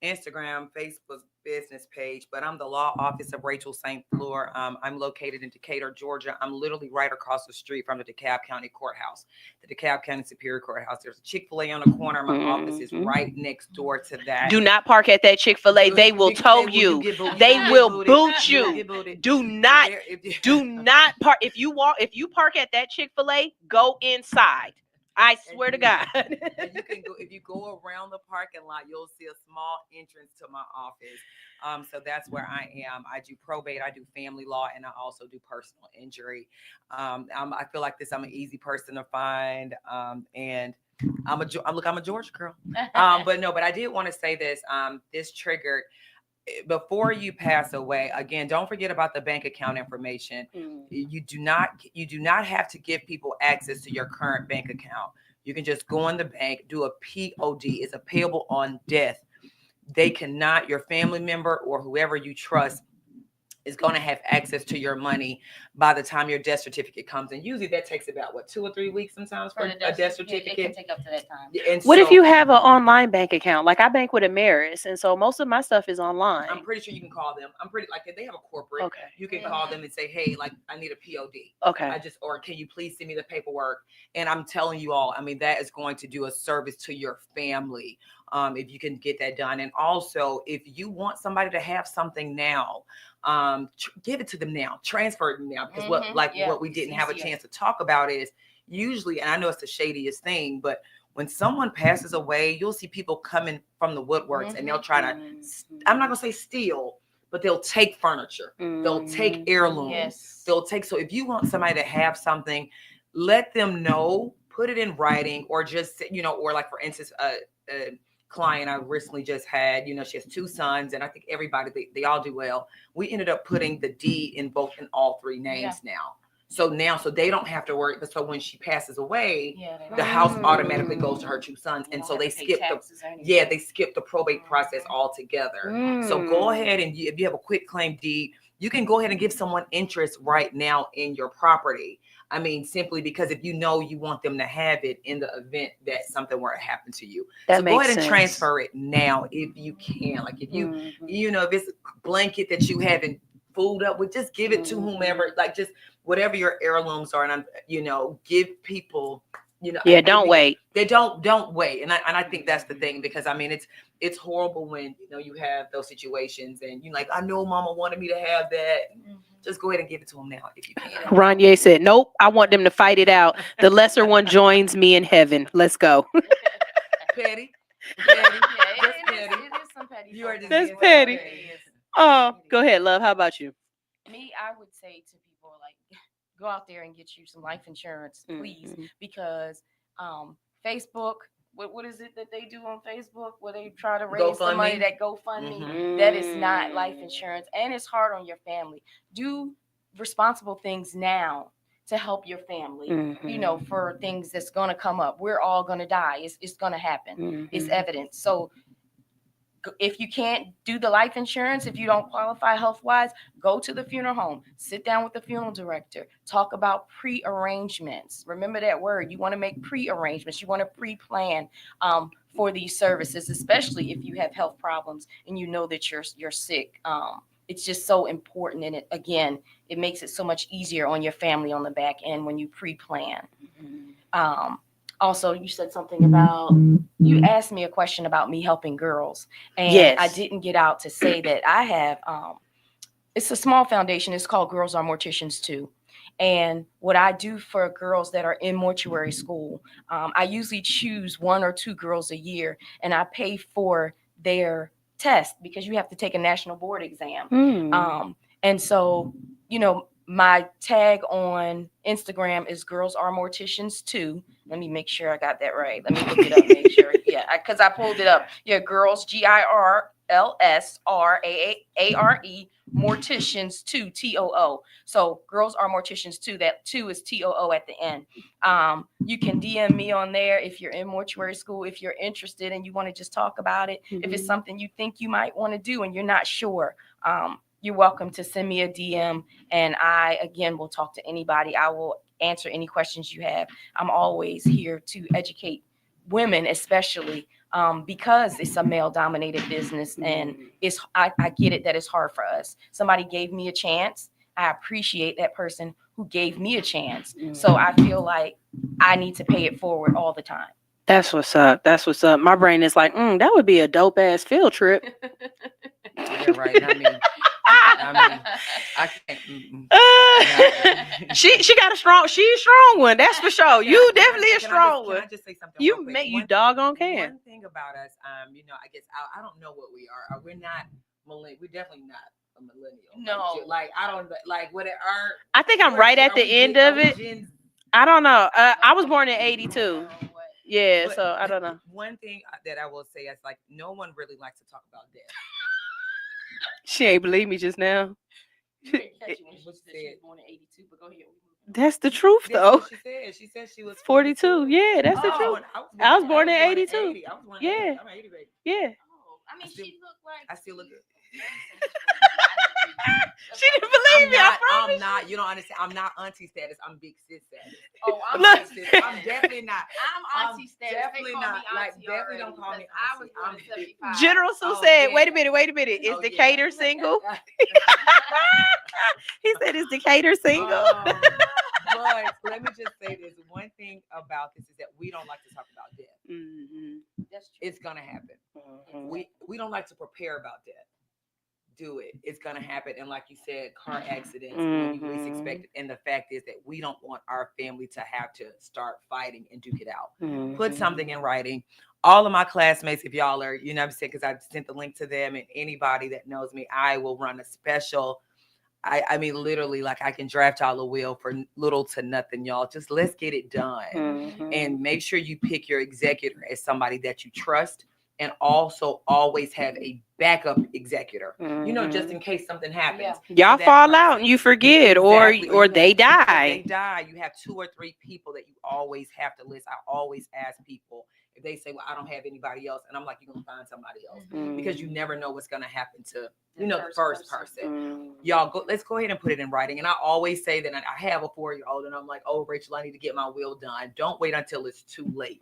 Instagram, Facebook business page, but I'm the law office of Rachel St. Fleur. I'm located in Decatur, Georgia. I'm literally right across the street from the DeKalb County Courthouse, the DeKalb County Superior Courthouse. There's a Chick-fil-A on the corner. My office is right next door to that. Do not park at that Chick-fil-A. They will tow you. They will boot you. Do not park. If you park at that Chick-fil-A, go inside. I swear to God. And you can go, if you go around the parking lot, you'll see a small entrance to my office. So that's where I am. I do probate, I do family law, and I also do personal injury. I feel like I'm an easy person to find. And I'm a Georgia girl. But I did want to say this. This triggered. Before you pass away, again, don't forget about the bank account information. You do not have to give people access to your current bank account. You can just go in the bank, do a POD. It's a payable on death. They cannot, your family member or whoever you trust is going to have access to your money by the time your death certificate comes in. Usually that takes about 2 or 3 weeks sometimes for a death certificate. It can take up to that time. And what if you have an online bank account? Like I bank with Ameris, and so most of my stuff is online. I'm pretty sure you can call them. If they have a corporate, you can call them and say, hey, like I need a POD. Okay. Or can you please send me the paperwork? And I'm telling you all, I mean, that is going to do a service to your family. If you can get that done. And also, if you want somebody to have something now, give it to them now, transfer it now, because what we didn't have a chance to talk about is usually, and I know it's the shadiest thing, but when someone passes away, you'll see people coming from the woodworks and they'll try to, I'm not gonna say steal, but they'll take furniture. They'll take heirlooms. Yes. They'll take, so if you want somebody to have something, let them know, put it in writing, or just, or like for instance, a client I recently just had, she has 2 sons, and I think everybody, they all do well. We ended up putting the deed in all 3 names now. So they don't have to worry. But so when she passes away, the house automatically goes to her 2 sons, and so they skip the probate process altogether. So go ahead and if you have a quit claim deed, you can go ahead and give someone interest right now in your property. I mean, simply because if you want them to have it in the event that something were to happen to you. So go ahead and transfer it now if you can. Like if you, if it's a blanket that you haven't fooled up with, just give it to whomever, like just whatever your heirlooms are. And give people, don't wait. They don't wait. And I think that's the thing, because I mean, it's horrible when, you have those situations and you're like, I know mama wanted me to have that. Just go ahead and give it to them now if you can. Ronye said, nope, I want them to fight it out. The lesser one joins me in heaven. Let's go. Petty. It is some petty. You are just That's petty. Oh, go ahead, love. How about you? Me, I would say to people, like, go out there and get you some life insurance, please, because Facebook, what is it that they do on Facebook where they try to raise the money, that GoFundMe? That is not life insurance, and it's hard on your family. Do responsible things now to help your family, for things that's going to come up. We're all going to die. It's going to happen. It's evident. So if you can't do the life insurance, if you don't qualify health-wise, go to the funeral home, sit down with the funeral director, talk about pre-arrangements. Remember that word. You want to make pre-arrangements. You want to pre-plan for these services, especially if you have health problems and you know that you're sick. It's just so important. And it makes it so much easier on your family on the back end when you pre-plan. Also, you said something about, you asked me a question about me helping girls. And I didn't get out to say that I have, it's a small foundation. It's called Girls Are Morticians Too. And what I do for girls that are in mortuary school, I usually choose 1 or 2 girls a year, and I pay for their test because you have to take a national board exam. And so, my tag on Instagram is Girls Are Morticians Too. Let me make sure I got that right. Let me look it up, make sure. Because I pulled it up. Girls, GIRLSRAARE, Morticians Too, TOO. So Girls Are Morticians Too. That 2 is TOO at the end. You can DM me on there if you're in mortuary school, if you're interested and you want to just talk about it. If it's something you think you might want to do and you're not sure, you're welcome to send me a DM, and I, again, will talk to anybody. I will answer any questions you have. I'm always here to educate women, especially because it's a male-dominated business, and I get it that it's hard for us. Somebody gave me a chance. I appreciate that person who gave me a chance. So I feel like I need to pay it forward all the time. That's what's up. That's what's up. My brain is like, that would be a dope ass field trip. Yeah, right. I can't. She's a strong one. That's for sure. You definitely a strong one. Can I just say something? You doggone can. One thing about us, I guess I don't know what we are. We're not millennial. We're definitely not a millennial. No, like I don't like what it are. I think I'm right at the end of it. I don't know. I was born in 82. Yeah, but so I don't know. One thing that I will say is like no one really likes to talk about death. She ain't believe me just now. She was born in 82, but go ahead. That's the truth, though. She said she was 42. Yeah, that's the truth. I was born in 82. Yeah. I'm 80, baby. Yeah. She looked like. I still look good. She didn't believe me. I promise. I'm not. You don't understand. I'm not auntie status. I'm big sis status. Oh, I'm definitely not. I'm auntie status. Definitely not. Like definitely don't call me auntie. I'm 75. General Sue said, "Wait a minute. Is Decatur single?" He said, "Is Decatur single?" But let me just say this. One thing about this is that we don't like to talk about death. That's true. It's gonna happen. We don't like to prepare about death. do it. It's gonna happen. And like you said, car accidents when you least expect it. And the fact is that we don't want our family to have to start fighting and duke it out. Put something in writing. All of my classmates, if y'all are, you know what I'm saying, because I sent the link to them, and anybody that knows me, I will run a special. I mean, literally, like I can draft y'all a will for little to nothing, y'all. Just let's get it done. And make sure you pick your executor as somebody that you trust, and also always have a backup executor, you know, just in case something happens. Y'all fall out and you forget, Exactly. or they die. They die. You have 2 or 3 people that you always have to list. I always ask people if they say, well, I don't have anybody else. And I'm like, you're going to find somebody else because you never know what's going to happen to, you know, the first person. Y'all go, let's go ahead and put it in writing. And I always say that I have a 4-year-old and I'm like, oh, Rachel, I need to get my will done. Don't wait until it's too late.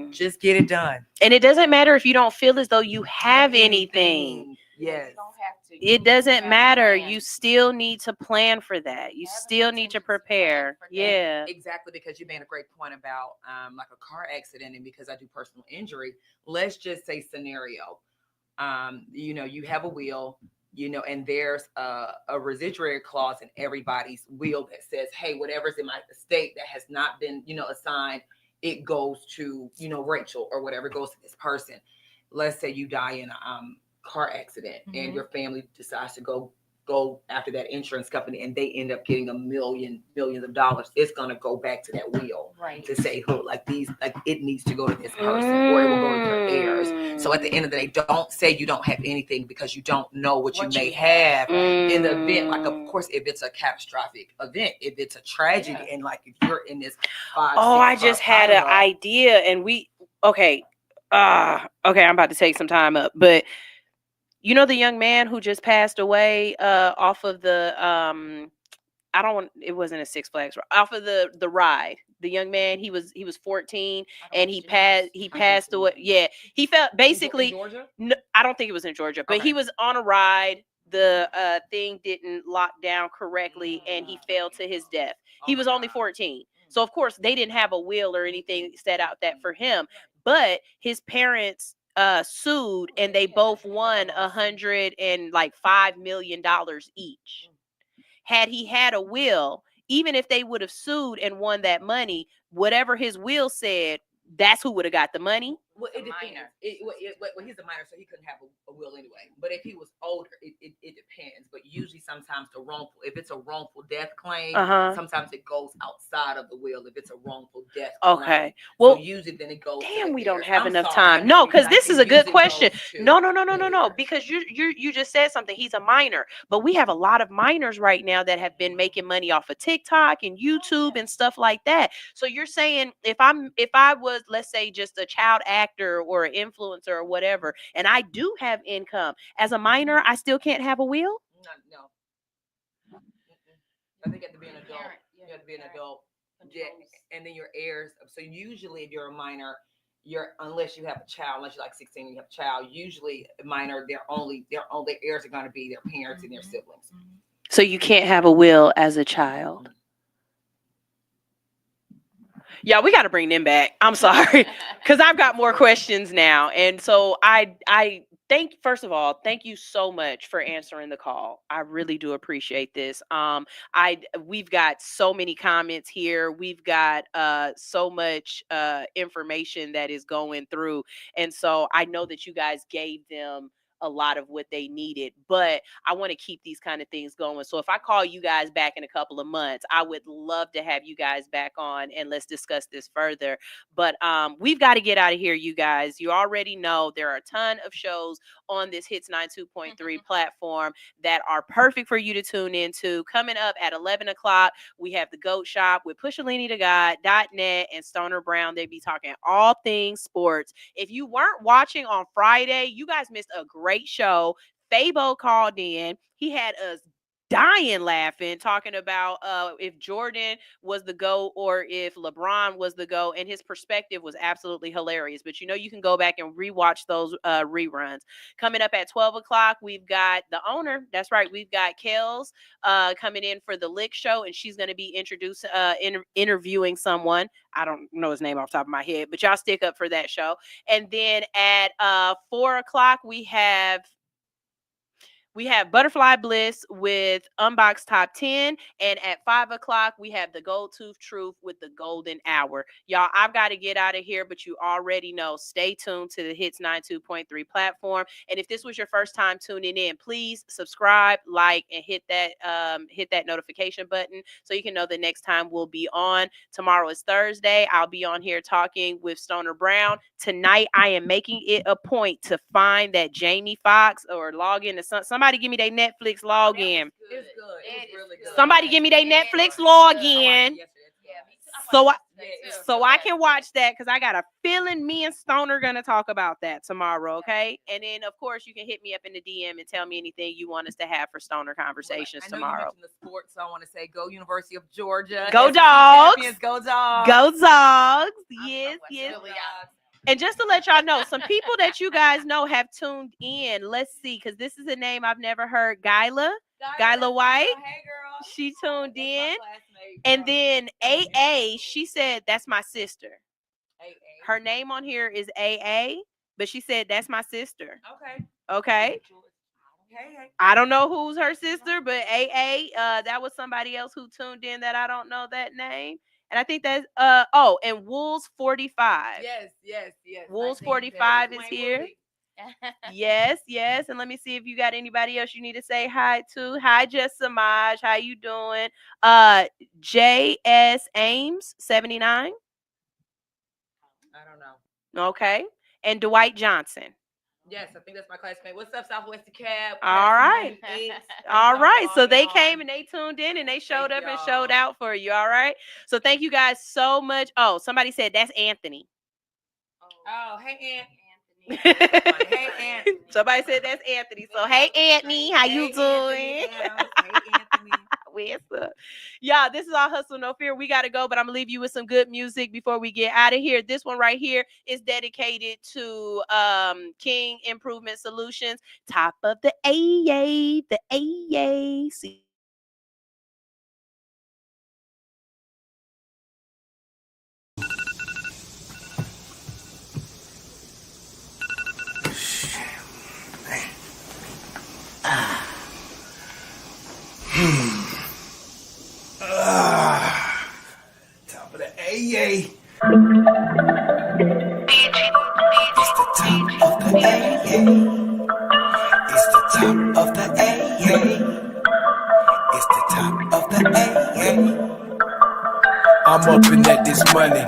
Just get it done. And it doesn't matter if you don't feel as though you have anything. Yes. It doesn't matter. You still need to plan for that. You still need to prepare. Yeah. Exactly, because you made a great point about like a car accident, and because I do personal injury, let's just say scenario. You know, you have a will, you know, and there's a residuary clause in everybody's will that says, hey, whatever's in my estate that has not been, you know, assigned, it goes to, you know, Rachel or whatever goes to this person. Let's say you die in a car accident and your family decides to go after that insurance company and they end up getting millions of dollars. It's going to go back to that will to say, oh, like it needs to go to this person or it will go to their heirs. So at the end of the day, don't say you don't have anything because you don't know what you may have in the event. Like, of course, if it's a catastrophic event, if it's a tragedy, and like if you're in this I just had an idea, and okay, I'm about to take some time up, but you know the young man who just passed away off of the it wasn't a Six Flags, off of the ride. The young man, he was 14 and he passed away. Yeah, he felt basically in Georgia? No, I don't think it was in Georgia, but he was on a ride. The thing didn't lock down correctly and he fell to his death. He was only 14. So of course they didn't have a will or anything set out that for him, but his parents sued and they both won $105 million each. Had he had a will, even if they would have sued and won that money, whatever his will said, that's who would have got the money. Well, it depends. Well, he's a minor, so he couldn't have a will anyway. But if he was older, it depends. But usually, sometimes if it's a wrongful death claim, sometimes it goes outside of the will. If it's a wrongful death claim. Okay. Well, so usually then it goes. Damn, we don't have enough time. No, because this is a good question. No. Because you just said something. He's a minor, but we have a lot of minors right now that have been making money off of TikTok and YouTube and stuff like that. So you're saying if I was, let's say, just a child actor or an influencer or whatever, and I do have income as a minor, I still can't have a will? No. I think you have to be an adult. You have to be an adult. Yeah, and then your heirs. So usually, if you're a minor, unless you have a child, unless you're like 16 and you have a child, usually a minor, their heirs are going to be their parents and their siblings. So you can't have a will as a child. Yeah, we got to bring them back. I'm sorry, because I've got more questions now. And so I first of all, thank you so much for answering the call. I really do appreciate this. We've got so many comments here. We've got so much information that is going through. And so I know that you guys gave them a lot of what they needed, but I want to keep these kind of things going. So if I call you guys back in a couple of months, I would love to have you guys back on and let's discuss this further. But we've got to get out of here, you guys. You already know there are a ton of shows on this Hits 92.3 platform that are perfect for you to tune into. Coming up at 11 o'clock, we have the GOAT Shop with Pushalini2God.net and Stoner Brown. They be talking all things sports. If you weren't watching on Friday, you guys missed a great show. Fabo called in. He had us dying laughing, talking about if Jordan was the GOAT or if LeBron was the GOAT, and his perspective was absolutely hilarious. But you can go back and rewatch those reruns. Coming up at 12 o'clock, we've got the owner. That's right. We've got Kels coming in for the Lick Show, and she's going to be interviewing someone. I don't know his name off the top of my head, but y'all stick up for that show. And then at 4 o'clock, we have We have Butterfly Bliss with Unbox Top 10. And at 5 o'clock, we have the Gold Tooth Truth with the Golden Hour. Y'all, I've got to get out of here, but you already know. Stay tuned to the Hits 92.3 platform. And if this was your first time tuning in, please subscribe, like, and hit that notification button so you can know the next time we'll be on. Tomorrow is Thursday. I'll be on here talking with Stoner Brown. Tonight, I am making it a point to find that Jamie Foxx or log in to somebody give me their Netflix login. It's good. It's really good. Somebody give me their Netflix login. So I can watch that because I got a feeling me and Stoner gonna talk about that tomorrow, okay? And then of course you can hit me up in the DM and tell me anything you want us to have for Stoner conversations tomorrow. You mentioned the sports, so I want to say go University of Georgia. Go Dogs! Go Dogs! Go Dogs! Yes. And just to let y'all know, some people that you guys know have tuned in. Let's see, because this is a name I've never heard. Gyla White. Hey, girl. She tuned in. And then AA, she said, that's my sister. Her name on here is AA, but she said, that's my sister. Okay. I don't know who's her sister, but AA, that was somebody else who tuned in that I don't know that name. And I think that's and Wolves 45. Yes. Wolves 45 is here. Yes. And let me see if you got anybody else you need to say hi to. Hi, Jess Samaj. How you doing? JS Ames 79. I don't know. Okay. And Dwight Johnson. Yes, I think that's my classmate. What's up, Southwest Cab? All right. All right. So they came and they tuned in and they showed up and showed out for you. All right. So thank you guys so much. Oh, somebody said that's Anthony. Oh, hey, Anthony. Hey, Anthony. Somebody said that's Anthony. So hey, Anthony, how you doing? Hey, Anthony. What's up? Y'all, this is All Hustle No Fear. We got to go, but I'm going to leave you with some good music before we get out of here. This one right here is dedicated to King Improvement Solutions. Top of the AA, the AAC. Top of the AA. It's the top of the AA. It's the top of the AA. It's the top of the AA. I'm up in that this money.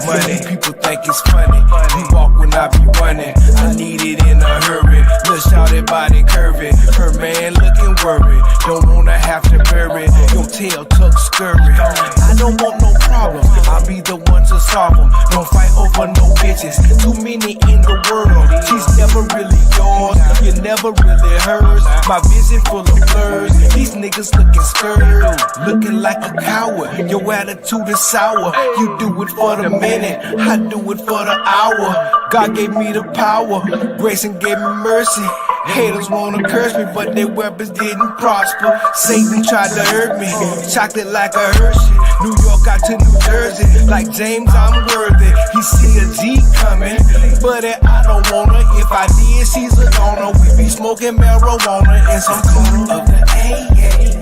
People think it's funny. We walk when I be running. I need it in a hurry. Let's shout that body curving. Her man looking worried. Don't wanna have to bury. Your tail tuck scurry. I don't want no problem. I'll be the one to solve them. Don't fight over no bitches. Too many in the world. She's never really yours. You're never really hers. My vision full of blurs. These niggas looking scared. Looking like a coward. Your attitude is sour. You do it for the minute, I do it for the hour. God gave me the power, grace and gave me mercy. Haters wanna curse me, but their weapons didn't prosper. Satan tried to hurt me, chocolate like a Hershey. New York out to New Jersey, like James, I'm worthy. He see a G coming, but I don't wanna. If I did, she's a goner. We be smoking marijuana in some corner of the AA,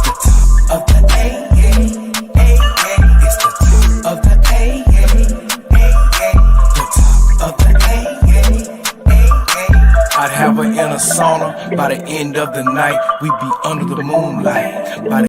the top of the AA. Of the AA, the top of the AA. I'd have her in a sauna by the end of the night. We'd be under the moonlight. By the